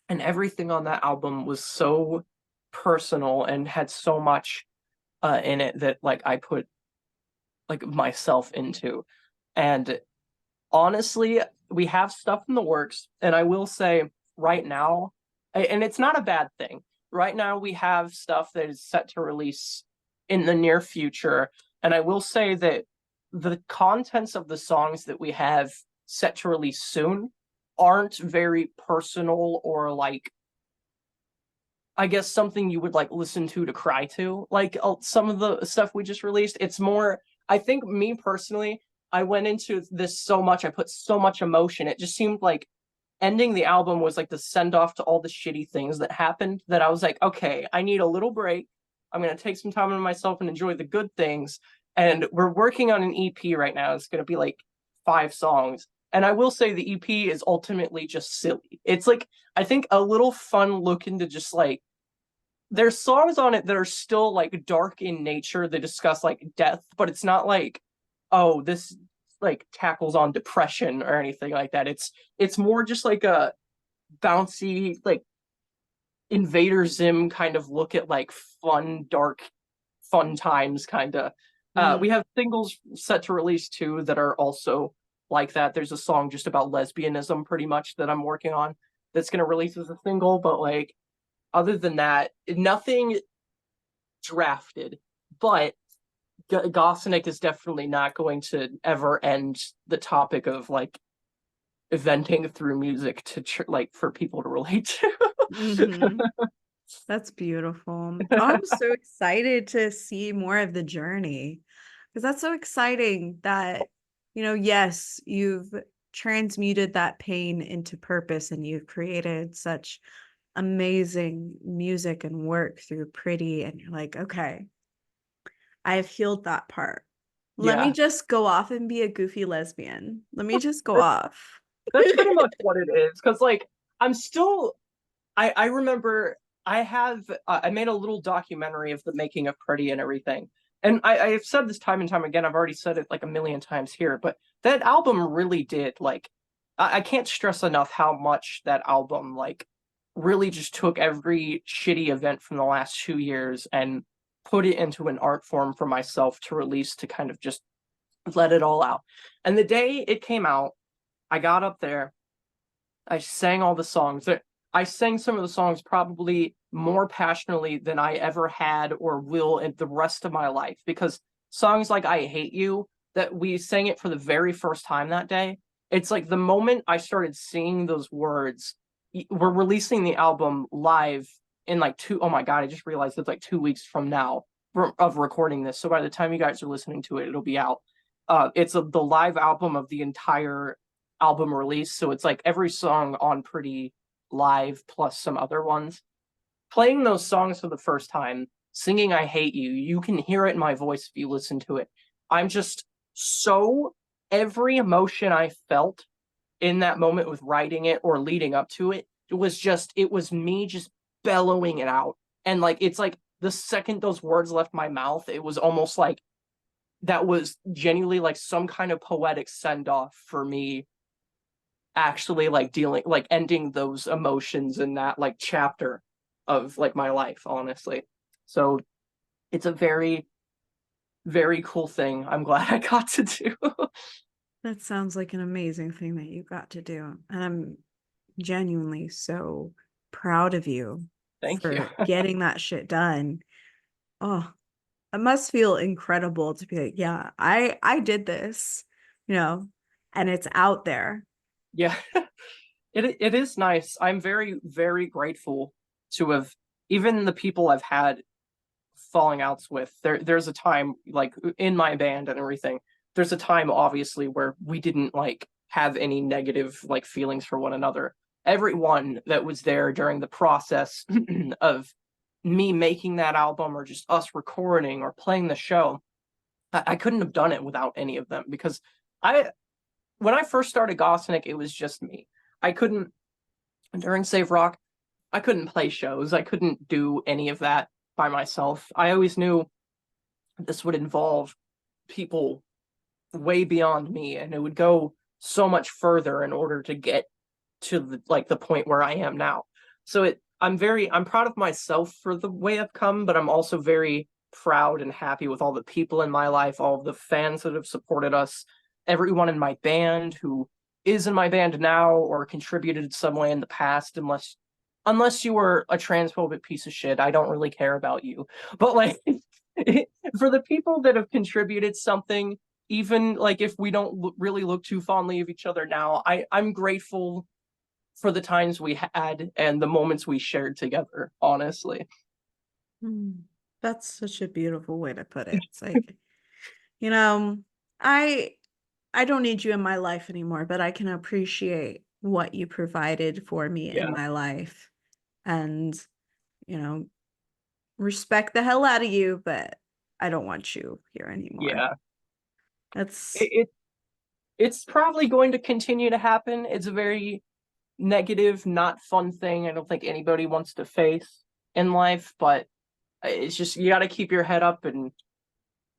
and everything on that album was so personal and had so much in it that like I put like myself into. And honestly, we have stuff in the works, and I will say right now, and it's not a bad thing. Right now, we have stuff that is set to release in the near future, and I will say that the contents of the songs that we have set to release soon aren't very personal or like, I guess, something you would like listen to cry to. Like some of the stuff we just released, it's more, I think me personally, I went into this so much, I put so much emotion. It just seemed like ending the album was like the send off to all the shitty things that happened, that I was like, okay, I need a little break. I'm going to take some time on myself and enjoy the good things. And we're working on an EP right now. It's going to be like 5 songs. And I will say the EP is ultimately just silly. It's like, I think a little fun look into just like, there's songs on it that are still like dark in nature. They discuss like death, but it's not like, oh, this like tackles on depression or anything like that. It's more just like a bouncy like Invader Zim kind of look at like fun, dark, fun times kind of. We have singles set to release too that are also like that. There's a song just about lesbianism pretty much that I'm working on that's going to release as a single, but like other than that, nothing drafted. But Gosinicc is definitely not going to ever end the topic of like venting through music to like for people to relate to. Mm-hmm. That's beautiful. Oh, I'm so excited to see more of the journey, because that's so exciting that, yes, you've transmuted that pain into purpose and you've created such amazing music and work through Pretty, and you're like, okay, I have healed that part. Let me Yeah, just go off and be a goofy lesbian. Let me just go off. that's pretty much what it is. Because like I'm still, I remember I made a little documentary of the making of Pretty and everything. And I've said this time and time again. I've already said it like a million times here, but that album really did like, I can't stress enough how much that album like really just took every shitty event from the last 2 years and put it into an art form for myself to release, to kind of just let it all out. And the day it came out, I got up there, I sang all the songs. I sang some of the songs probably more passionately than I ever had or will in the rest of my life, because songs like I Hate You, that we sang it for the very first time that day, it's like the moment I started singing those words, we're releasing the album live in like oh my God, I just realized it's like 2 weeks from now of recording this. So by the time you guys are listening to it, it'll be out. It's the live album of the entire album release. So it's like every song on Pretty live plus some other ones. Playing those songs for the first time, singing I Hate You, you can hear it in my voice if you listen to it. I'm just so, every emotion I felt in that moment with writing it or leading up to it, it was me just bellowing it out. And like, it's like the second those words left my mouth, it was almost like that was genuinely like some kind of poetic send off for me, actually like ending those emotions in that like chapter of like my life, honestly. So it's a very, very cool thing I'm glad I got to do. That sounds like an amazing thing that you got to do. And I'm genuinely so proud of you Thank you. for getting that shit done. Oh, it must feel incredible to be like, yeah, I did this, and it's out there. Yeah. It is nice. I'm very, very grateful to have, even the people I've had falling outs with, there's a time like in my band and everything, there's a time obviously where we didn't like have any negative like feelings for one another. Everyone that was there during the process of me making that album or just us recording or playing the show, I couldn't have done it without any of them, because when I first started Gosinic, it was just me. I couldn't, during Save Rock, I couldn't play shows. I couldn't do any of that by myself. I always knew this would involve people way beyond me, and it would go so much further in order to get to the point where I am now. So I'm proud of myself for the way I've come, but I'm also very proud and happy with all the people in my life, all of the fans that have supported us, everyone in my band who is in my band now or contributed in some way in the past. Unless you were a transphobic piece of shit, I don't really care about you. But like, for the people that have contributed something, even like if we don't really look too fondly of each other now, I'm grateful for the times we had and the moments we shared together, honestly. That's such a beautiful way to put it. It's like, I don't need you in my life anymore, but I can appreciate what you provided for me in my life, and, respect the hell out of you, but I don't want you here anymore. Yeah. That's it's probably going to continue to happen. It's a very negative, not fun thing I don't think anybody wants to face in life, but it's just, you got to keep your head up and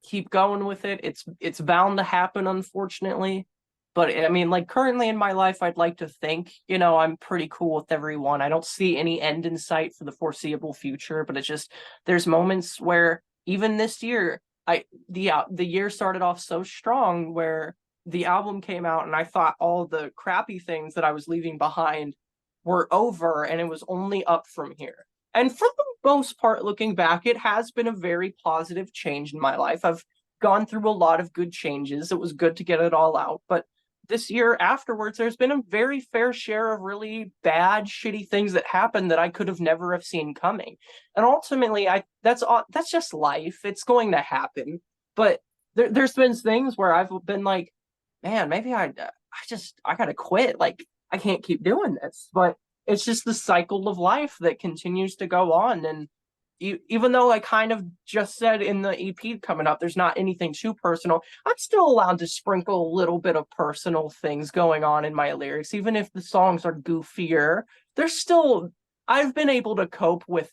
keep going with it. It's bound to happen, unfortunately. But I mean, like currently in my life, I'd like to think, I'm pretty cool with everyone. I don't see any end in sight for the foreseeable future, but it's just, there's moments where even this year, the year started off so strong where the album came out and I thought all the crappy things that I was leaving behind were over and it was only up from here. And for the most part, looking back, it has been a very positive change in my life. I've gone through a lot of good changes. It was good to get it all out. But this year afterwards, there's been a very fair share of really bad, shitty things that happened that I could have never have seen coming. And ultimately, that's just life. It's going to happen. But there's been things where I've been like, man, maybe I gotta quit. Like, I can't keep doing this. But it's just the cycle of life that continues to go on. And even though I kind of just said in the EP coming up, there's not anything too personal, I'm still allowed to sprinkle a little bit of personal things going on in my lyrics. Even if the songs are goofier, I've been able to cope with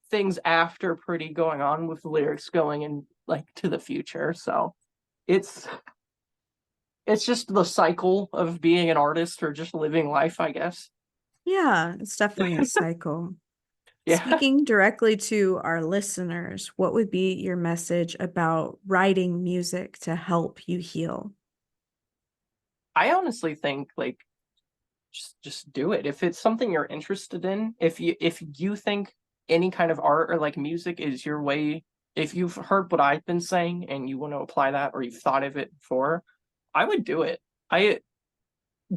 things after Pretty going on with lyrics going in like to the future. So it's just the cycle of being an artist or just living life, I guess. Yeah, it's definitely a cycle. Yeah. Speaking directly to our listeners, what would be your message about writing music to help you heal? I honestly think like just do it. If it's something you're interested in, if you think any kind of art or like music is your way, if you've heard what I've been saying and you want to apply that or you've thought of it before, I would do it. I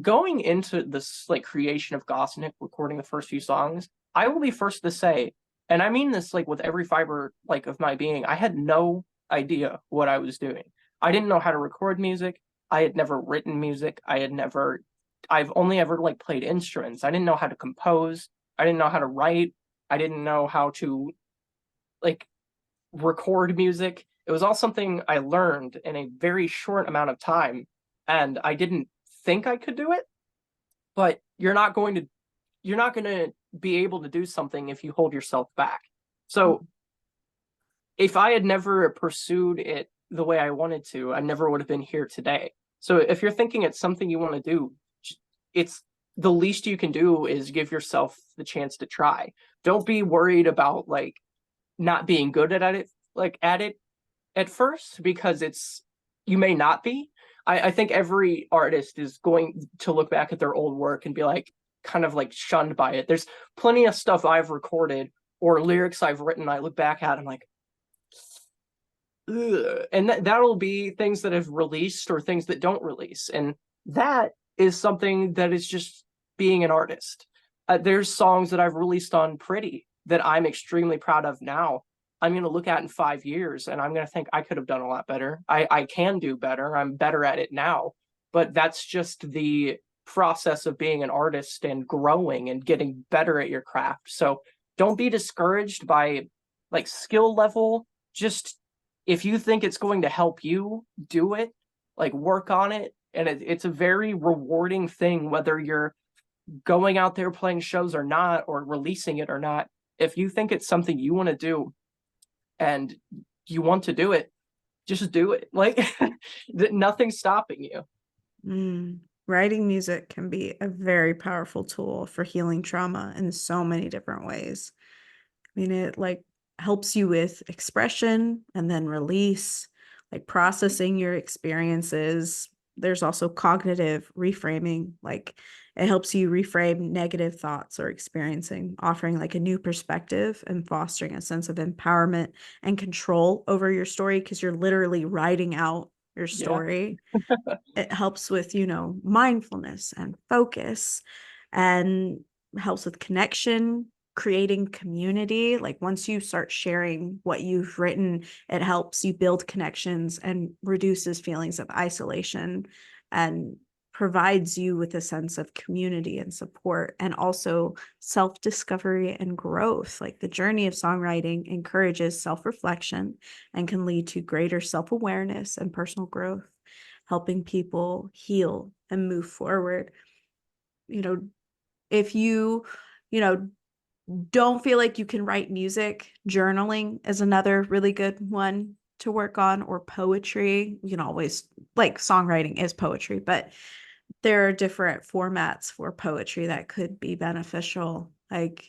Going into this like creation of Gosinic, recording the first few songs, I will be first to say, and I mean this like with every fiber like of my being, I had no idea what I was doing. I didn't know how to record music. I had never written music. I've only ever like played instruments. I didn't know how to compose. I didn't know how to write. I didn't know how to like record music. It was all something I learned in a very short amount of time, and I didn't think I could do it, but you're not going to be able to do something if you hold yourself back. So if I had never pursued it the way I wanted to, I never would have been here today. So if you're thinking it's something you want to do, it's the least you can do is give yourself the chance to try. Don't be worried about like not being good at it at first, because you may not be. I think every artist is going to look back at their old work and be like kind of like shunned by it. There's plenty of stuff I've recorded or lyrics I've written I look back at, I'm like, ugh. And that'll be things that have released or things that don't release. And that is something that is just being an artist. There's songs that I've released on Pretty that I'm extremely proud of now. I'm going to look at in 5 years and I'm going to think I could have done a lot better. I can do better. I'm better at it now. But that's just the process of being an artist and growing and getting better at your craft. So don't be discouraged by like skill level. Just if you think it's going to help you, do it, like work on it. And it's a very rewarding thing, whether you're going out there playing shows or not, or releasing it or not. If you think it's something you want to do and you want to do it, just do it. Like nothing's stopping you. Writing music can be a very powerful tool for healing trauma in so many different ways. I mean, it like helps you with expression and then release, like processing your experiences. There's also cognitive reframing, like it helps you reframe negative thoughts or experiencing, offering like a new perspective and fostering a sense of empowerment and control over your story, because you're literally writing out your story. Yeah. It helps with, mindfulness and focus, and helps with connection, creating community. Like once you start sharing what you've written, it helps you build connections and reduces feelings of isolation and provides you with a sense of community and support, and also self-discovery and growth. Like the journey of songwriting encourages self-reflection and can lead to greater self-awareness and personal growth, helping people heal and move forward. If you don't feel like you can write music, journaling is another really good one to work on, or poetry. You can always, like, songwriting is poetry, but there are different formats for poetry that could be beneficial. Like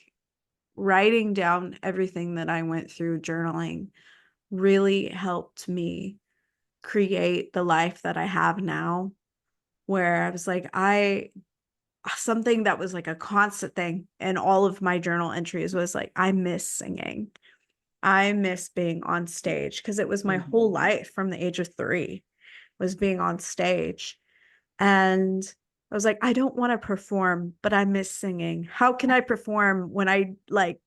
writing down everything that I went through, journaling really helped me create the life that I have now, where I was like, something that was like a constant thing in all of my journal entries was like, I miss singing. I miss being on stage, because it was my whole life from the age of 3 was being on stage. And I was like, I don't want to perform, but I miss singing. How can I perform when I like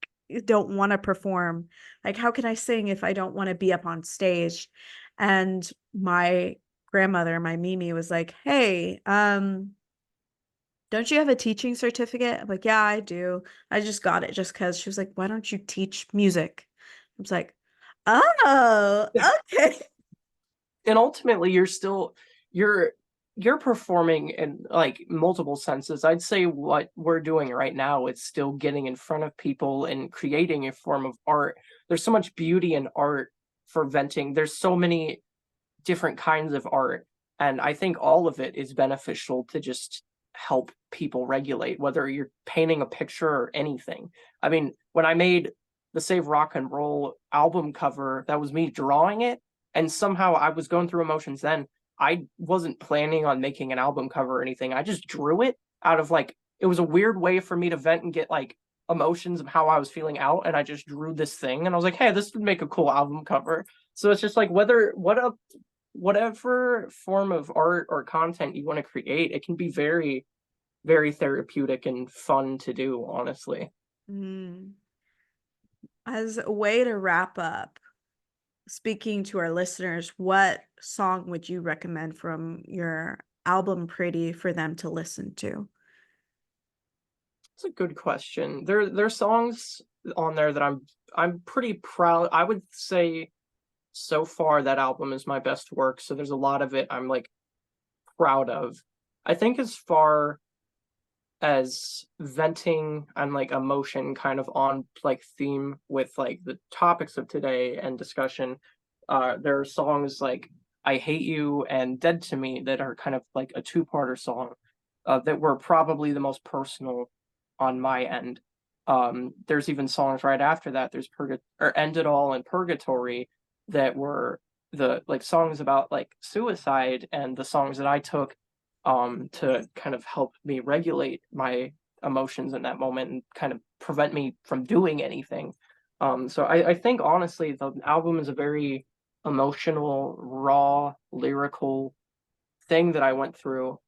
don't want to perform? Like, how can I sing if I don't want to be up on stage? And my grandmother, my Mimi, was like, hey, don't you have a teaching certificate? I'm like, yeah, I do. I just got it just because. She was like, why don't you teach music? I was like, oh, okay. And ultimately you're performing in like multiple senses. I'd say what we're doing right now is still getting in front of people and creating a form of art. There's so much beauty in art for venting. There's so many different kinds of art, and I think all of it is beneficial to just help people regulate, whether you're painting a picture or anything. I mean, when I made the Save Rock and Roll album cover, that was me drawing it, and somehow I was going through emotions then. I wasn't planning on making an album cover or anything. I just drew it out of like, it was a weird way for me to vent and get like emotions of how I was feeling out. And I just drew this thing and I was like, hey, this would make a cool album cover. So it's just like whatever form of art or content you want to create, it can be very, very therapeutic and fun to do, honestly. Mm. As a way to wrap up, speaking to our listeners, what song would you recommend from your album Pretty for them to listen to? It's a good question. There's songs on there that I'm pretty proud. I would say so far that album is my best work. So there's a lot of it I'm like proud of. I think as far as venting and like emotion kind of on like theme with like the topics of today and discussion, there are songs like I Hate You and Dead to Me that are kind of like a two-parter song that were probably the most personal on my end. There's even songs right after that. There's End It All and Purgatory that were the like songs about like suicide, and the songs that I took to kind of help me regulate my emotions in that moment and kind of prevent me from doing anything. So I think honestly the album is a very emotional, raw, lyrical thing that I went through.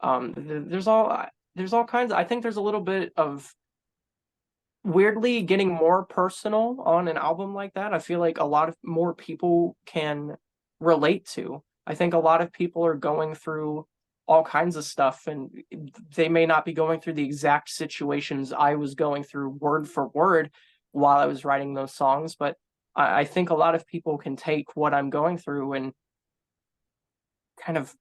There's all kinds. I think there's a little bit of weirdly getting more personal on an album like that. I feel like a lot of more people can relate to. I think a lot of people are going through all kinds of stuff, and they may not be going through the exact situations I was going through word for word while I was writing those songs, but I think a lot of people can take what I'm going through and kind of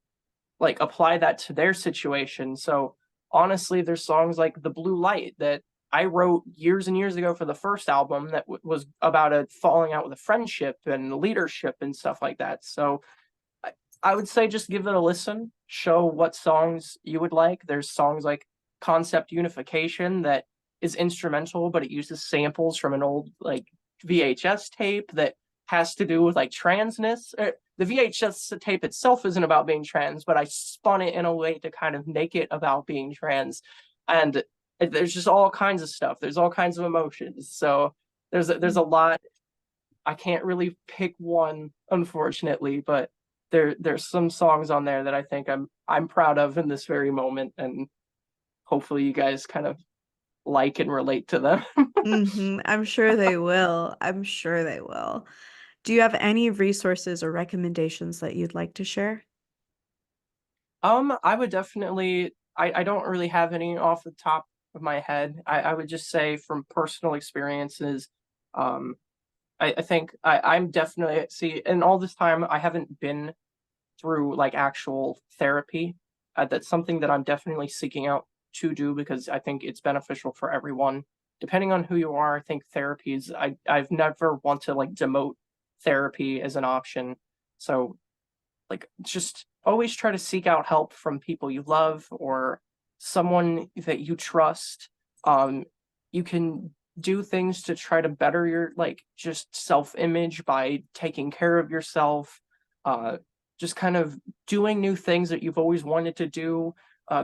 like apply that to their situation. So honestly, there's songs like The Blue Light that I wrote years and years ago for the first album that was about a falling out with a friendship and leadership and stuff like that. So I would say just give it a listen, show what songs you would like. There's songs like Concept Unification that is instrumental, but it uses samples from an old like VHS tape that has to do with like transness. The VHS tape itself isn't about being trans, but I spun it in a way to kind of make it about being trans. And there's just all kinds of stuff. There's all kinds of emotions. So there's a lot. I can't really pick one, unfortunately, but there's some songs on there that I think I'm proud of in this very moment, and hopefully you guys kind of like and relate to them. I'm sure they will. I'm sure they will. Do you have any resources or recommendations that you'd like to share? I would definitely. I don't really have any off the top of my head. I would just say from personal experiences. I think I'm definitely see in all this time I haven't been through like actual therapy. That's something that I'm definitely seeking out to do because I think it's beneficial for everyone. Depending on who you are, I think therapy is. I've never want to like demote therapy as an option. So like just always try to seek out help from people you love or someone that you trust. You can do things to try to better your like just self-image by taking care of yourself, just kind of doing new things that you've always wanted to do.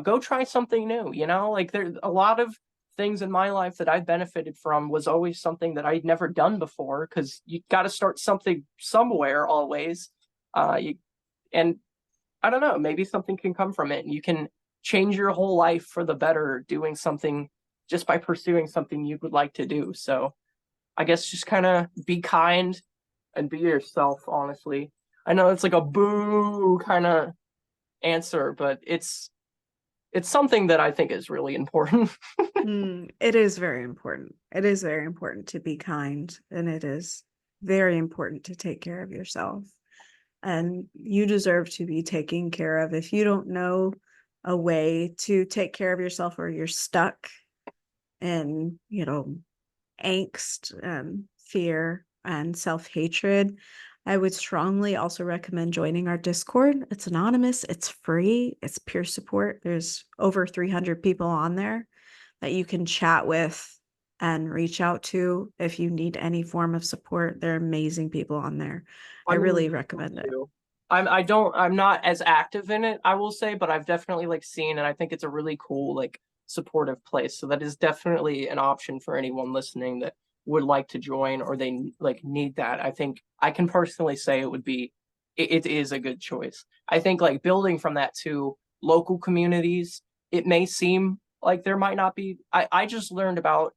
Go try something new, you know, like there's a lot of things in my life that I've benefited from was always something that I'd never done before because you got to start something somewhere always. You and I don't know, maybe something can come from it and you can change your whole life for the better doing something just by pursuing something you would like to do. So I guess just kind of be kind and be yourself, honestly. I know it's like a boo kind of answer, but it's something that I think is really important. It is very important. It is very important to be kind, and it is very important to take care of yourself. And you deserve to be taken care of. If you don't know a way to take care of yourself, or you're stuck in, angst and fear and self-hatred, I would strongly also recommend joining our Discord. It's anonymous, it's free, it's peer support. There's over 300 people on there that you can chat with and reach out to if you need any form of support. There are amazing people on there. I really recommend it. I'm not as active in it, I will say, but I've definitely like seen, and I think it's a really cool, like, supportive place. So that is definitely an option for anyone listening that would like to join, or they like need that. I think I can personally say it is a good choice. I think like building from that to local communities, it may seem like there might not be. I just learned about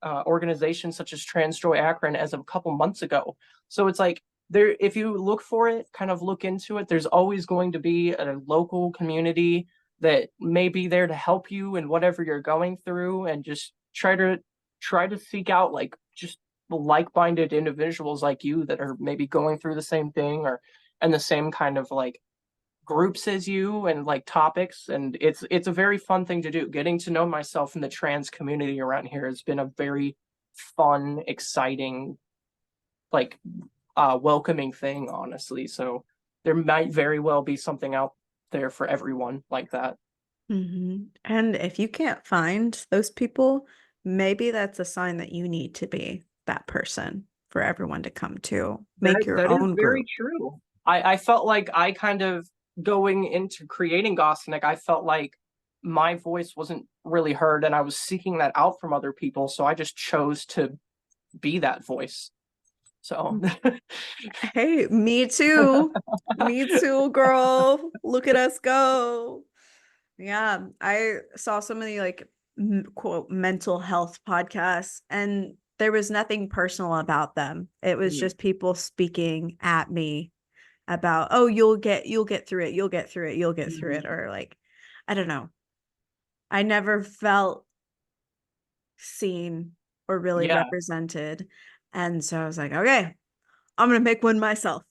organizations such as Transjoy Akron as of a couple months ago. So it's like there, if you look for it, kind of look into it, there's always going to be a local community that may be there to help you in whatever you're going through, and just try to seek out like just like-minded individuals like you that are maybe going through the same thing, or and the same kind of like groups as you, and like topics. And it's a very fun thing to do. Getting to know myself in the trans community around here has been a very fun, exciting, like welcoming thing, honestly. So there might very well be something out there for everyone like that. And if you can't find those people, maybe that's a sign that you need to be that person for everyone to come to. Make your That is own very group. true. I felt like I kind of, going into creating Gosinicc, I felt like my voice wasn't really heard, and I was seeking that out from other people. So I just chose to be that voice. So Hey, me too. Me too, girl. Look at us go. Yeah, I saw so many like quote mental health podcasts, and there was nothing personal about them. It was just people speaking at me about, oh, you'll get through it, you'll get through it, you'll get through it, or like, I don't know. I never felt seen or really yeah, represented. And so I was like, okay, I'm gonna make one myself.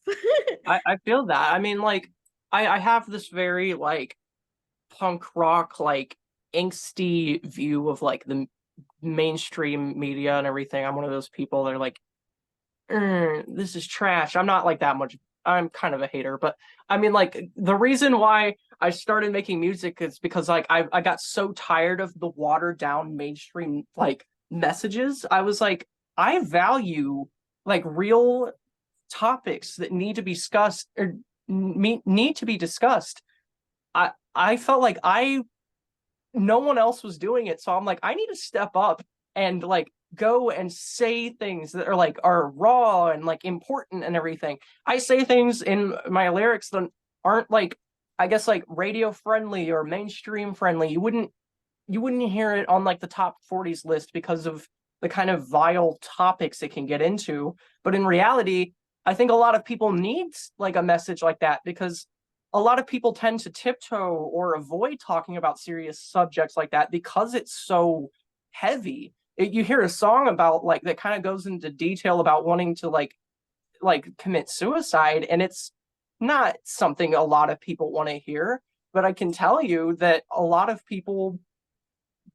I feel that. I mean, like, I have this very like punk rock, like angsty view of like the mainstream media and everything. I'm one of those people that are like, this is trash. I'm not like that much. I'm kind of a hater, but I mean, like, the reason why I started making music is because like I got so tired of the watered down mainstream like messages. I was like, I value like real topics that need to be discussed, or need to be discussed. I felt like no one else was doing it, so I'm like, I need to step up and like go and say things that are raw and like important and everything. I say things in my lyrics that aren't like, I guess, like radio friendly or mainstream friendly. You wouldn't hear it on like the top 40s list because of the kind of vile topics it can get into. But in reality, I think a lot of people need like a message like that, because a lot of people tend to tiptoe or avoid talking about serious subjects like that because it's so heavy. You hear a song about like that kind of goes into detail about wanting to like commit suicide, and it's not something a lot of people want to hear. But I can tell you that a lot of people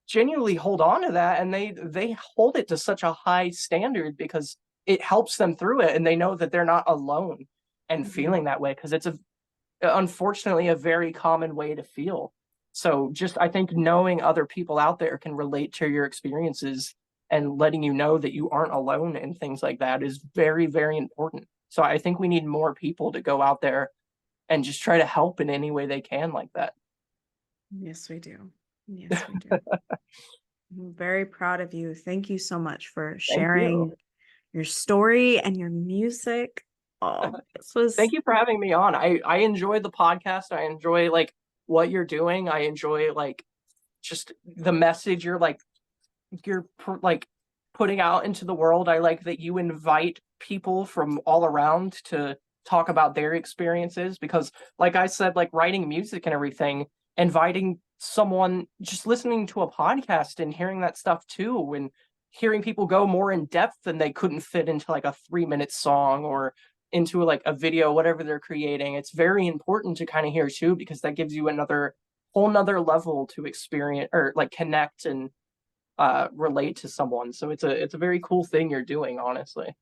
genuinely hold on to that, and they hold it to such a high standard because it helps them through it, and they know that they're not alone and feeling that way, because it's unfortunately a very common way to feel. So just, I think knowing other people out there can relate to your experiences and letting you know that you aren't alone in things like that is very, very important. So I think we need more people to go out there and just try to help in any way they can like that. Yes, we do. Yes, we do. I'm very proud of you. Thank you so much for Thank you. sharing your story and your music. Oh, this was Thank you for having me on. I enjoy the podcast. I enjoy like what you're doing. I enjoy like just the message you're like putting out into the world. I like that you invite people from all around to talk about their experiences, because like I said, like writing music and everything, inviting someone, just listening to a podcast and hearing that stuff too, and hearing people go more in depth than they couldn't fit into like a 3-minute song or into like a video, whatever they're creating. It's very important to kind of hear too, because that gives you another whole nother level to experience or like connect and relate to someone. So it's a very cool thing you're doing, honestly.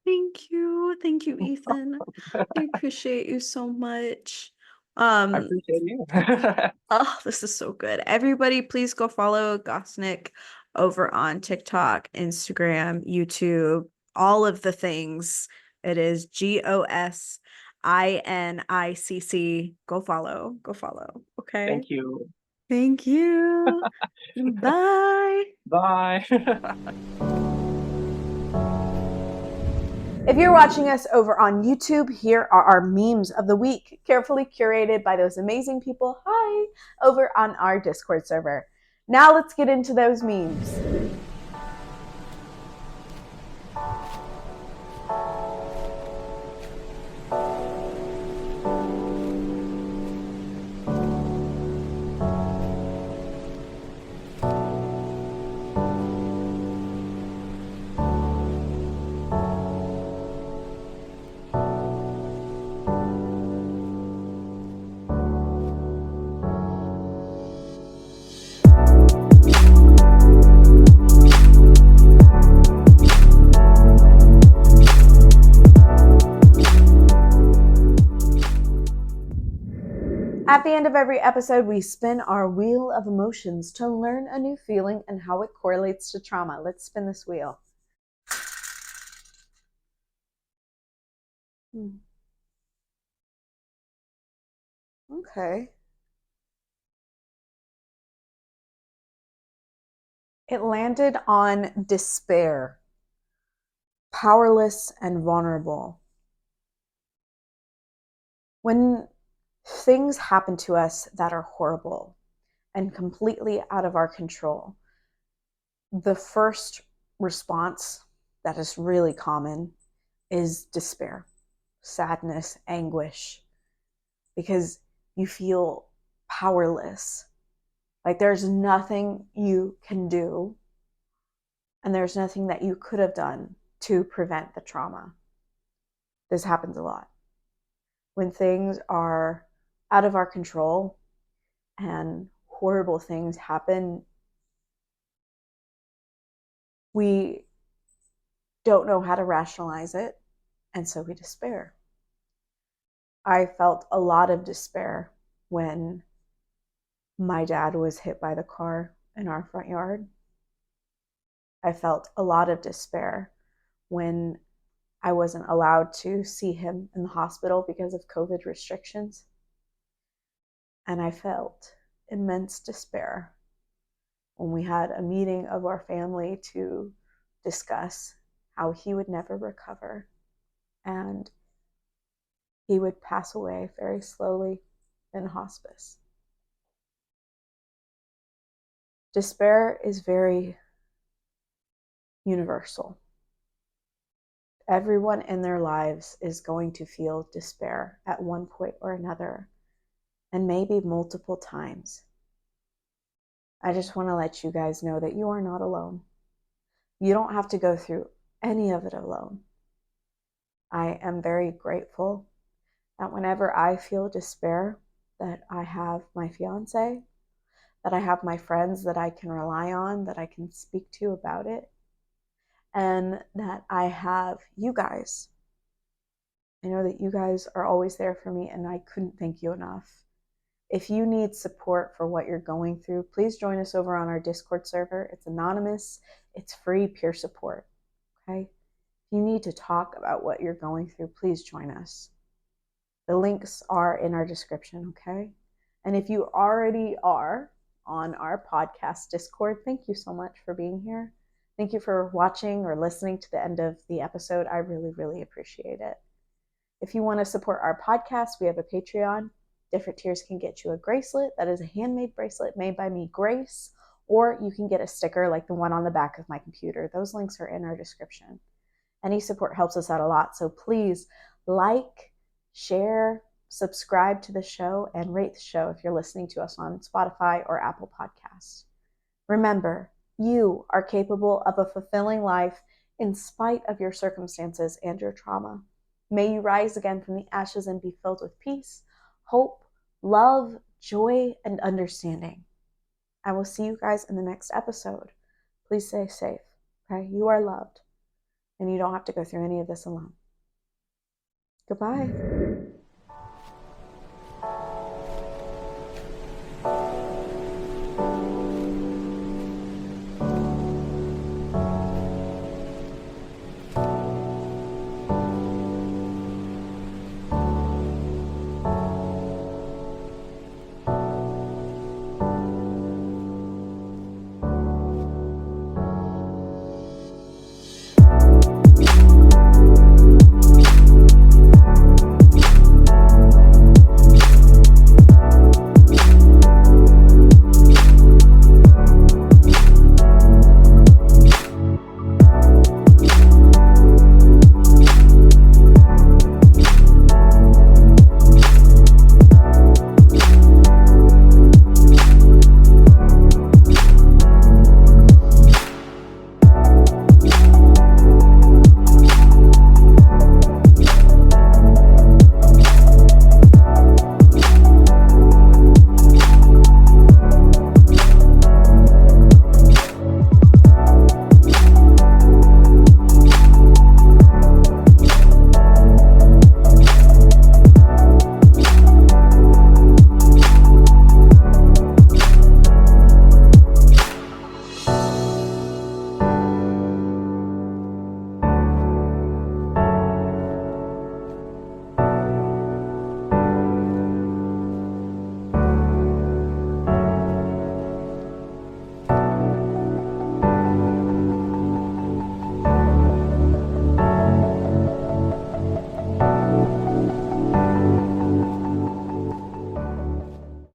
thank you. Thank you, Ethan. I appreciate you so much. I Um, appreciate you. oh, this is so good. Everybody, please go follow Gosinic over on TikTok, Instagram, YouTube, all of the things. It is GOSINIC. INICC. Go follow. Go follow. Okay. Thank you. Thank you. Bye. Bye. If you're watching us over on YouTube, here are our memes of the week, carefully curated by those amazing people, over on our Discord server. Now let's get into those memes. At the end of every episode, we spin our wheel of emotions to learn a new feeling and how it correlates to trauma. Let's spin this wheel. Okay. It landed on despair, powerless and vulnerable. When things happen to us that are horrible and completely out of our control, the first response that is really common is despair, sadness, anguish, because you feel powerless. Like there's nothing you can do, and there's nothing that you could have done to prevent the trauma. This happens a lot. When things are out of our control and horrible things happen, we don't know how to rationalize it, and so we despair. I felt a lot of despair when my dad was hit by the car in our front yard. I felt a lot of despair when I wasn't allowed to see him in the hospital because of COVID restrictions. And I felt immense despair when we had a meeting of our family to discuss how he would never recover and he would pass away very slowly in hospice. Despair is very universal. Everyone in their lives is going to feel despair at one point or another, and maybe multiple times. I just want to let you guys know that you are not alone. You don't have to go through any of it alone. I am very grateful that whenever I feel despair, that I have my fiance, that I have my friends that I can rely on, that I can speak to about it, and that I have you guys. I know that you guys are always there for me, and I couldn't thank you enough. If you need support for what you're going through, please join us over on our Discord server. It's anonymous, it's free peer support, okay? If you need to talk about what you're going through, please join us. The links are in our description, okay? And if you already are on our podcast Discord, thank you so much for being here. Thank you for watching or listening to the end of the episode. I really, really appreciate it. If you want to support our podcast, we have a Patreon. Different tiers can get you a bracelet. That is a handmade bracelet made by me, Grace, or you can get a sticker like the one on the back of my computer. Those links are in our description. Any support helps us out a lot, so please like, share, subscribe to the show, and rate the show if you're listening to us on Spotify or Apple Podcasts. Remember, you are capable of a fulfilling life in spite of your circumstances and your trauma. May you rise again from the ashes and be filled with peace, hope, love, joy, and understanding. I will see you guys in the next episode. Please stay safe, okay? You are loved, and you don't have to go through any of this alone. Goodbye.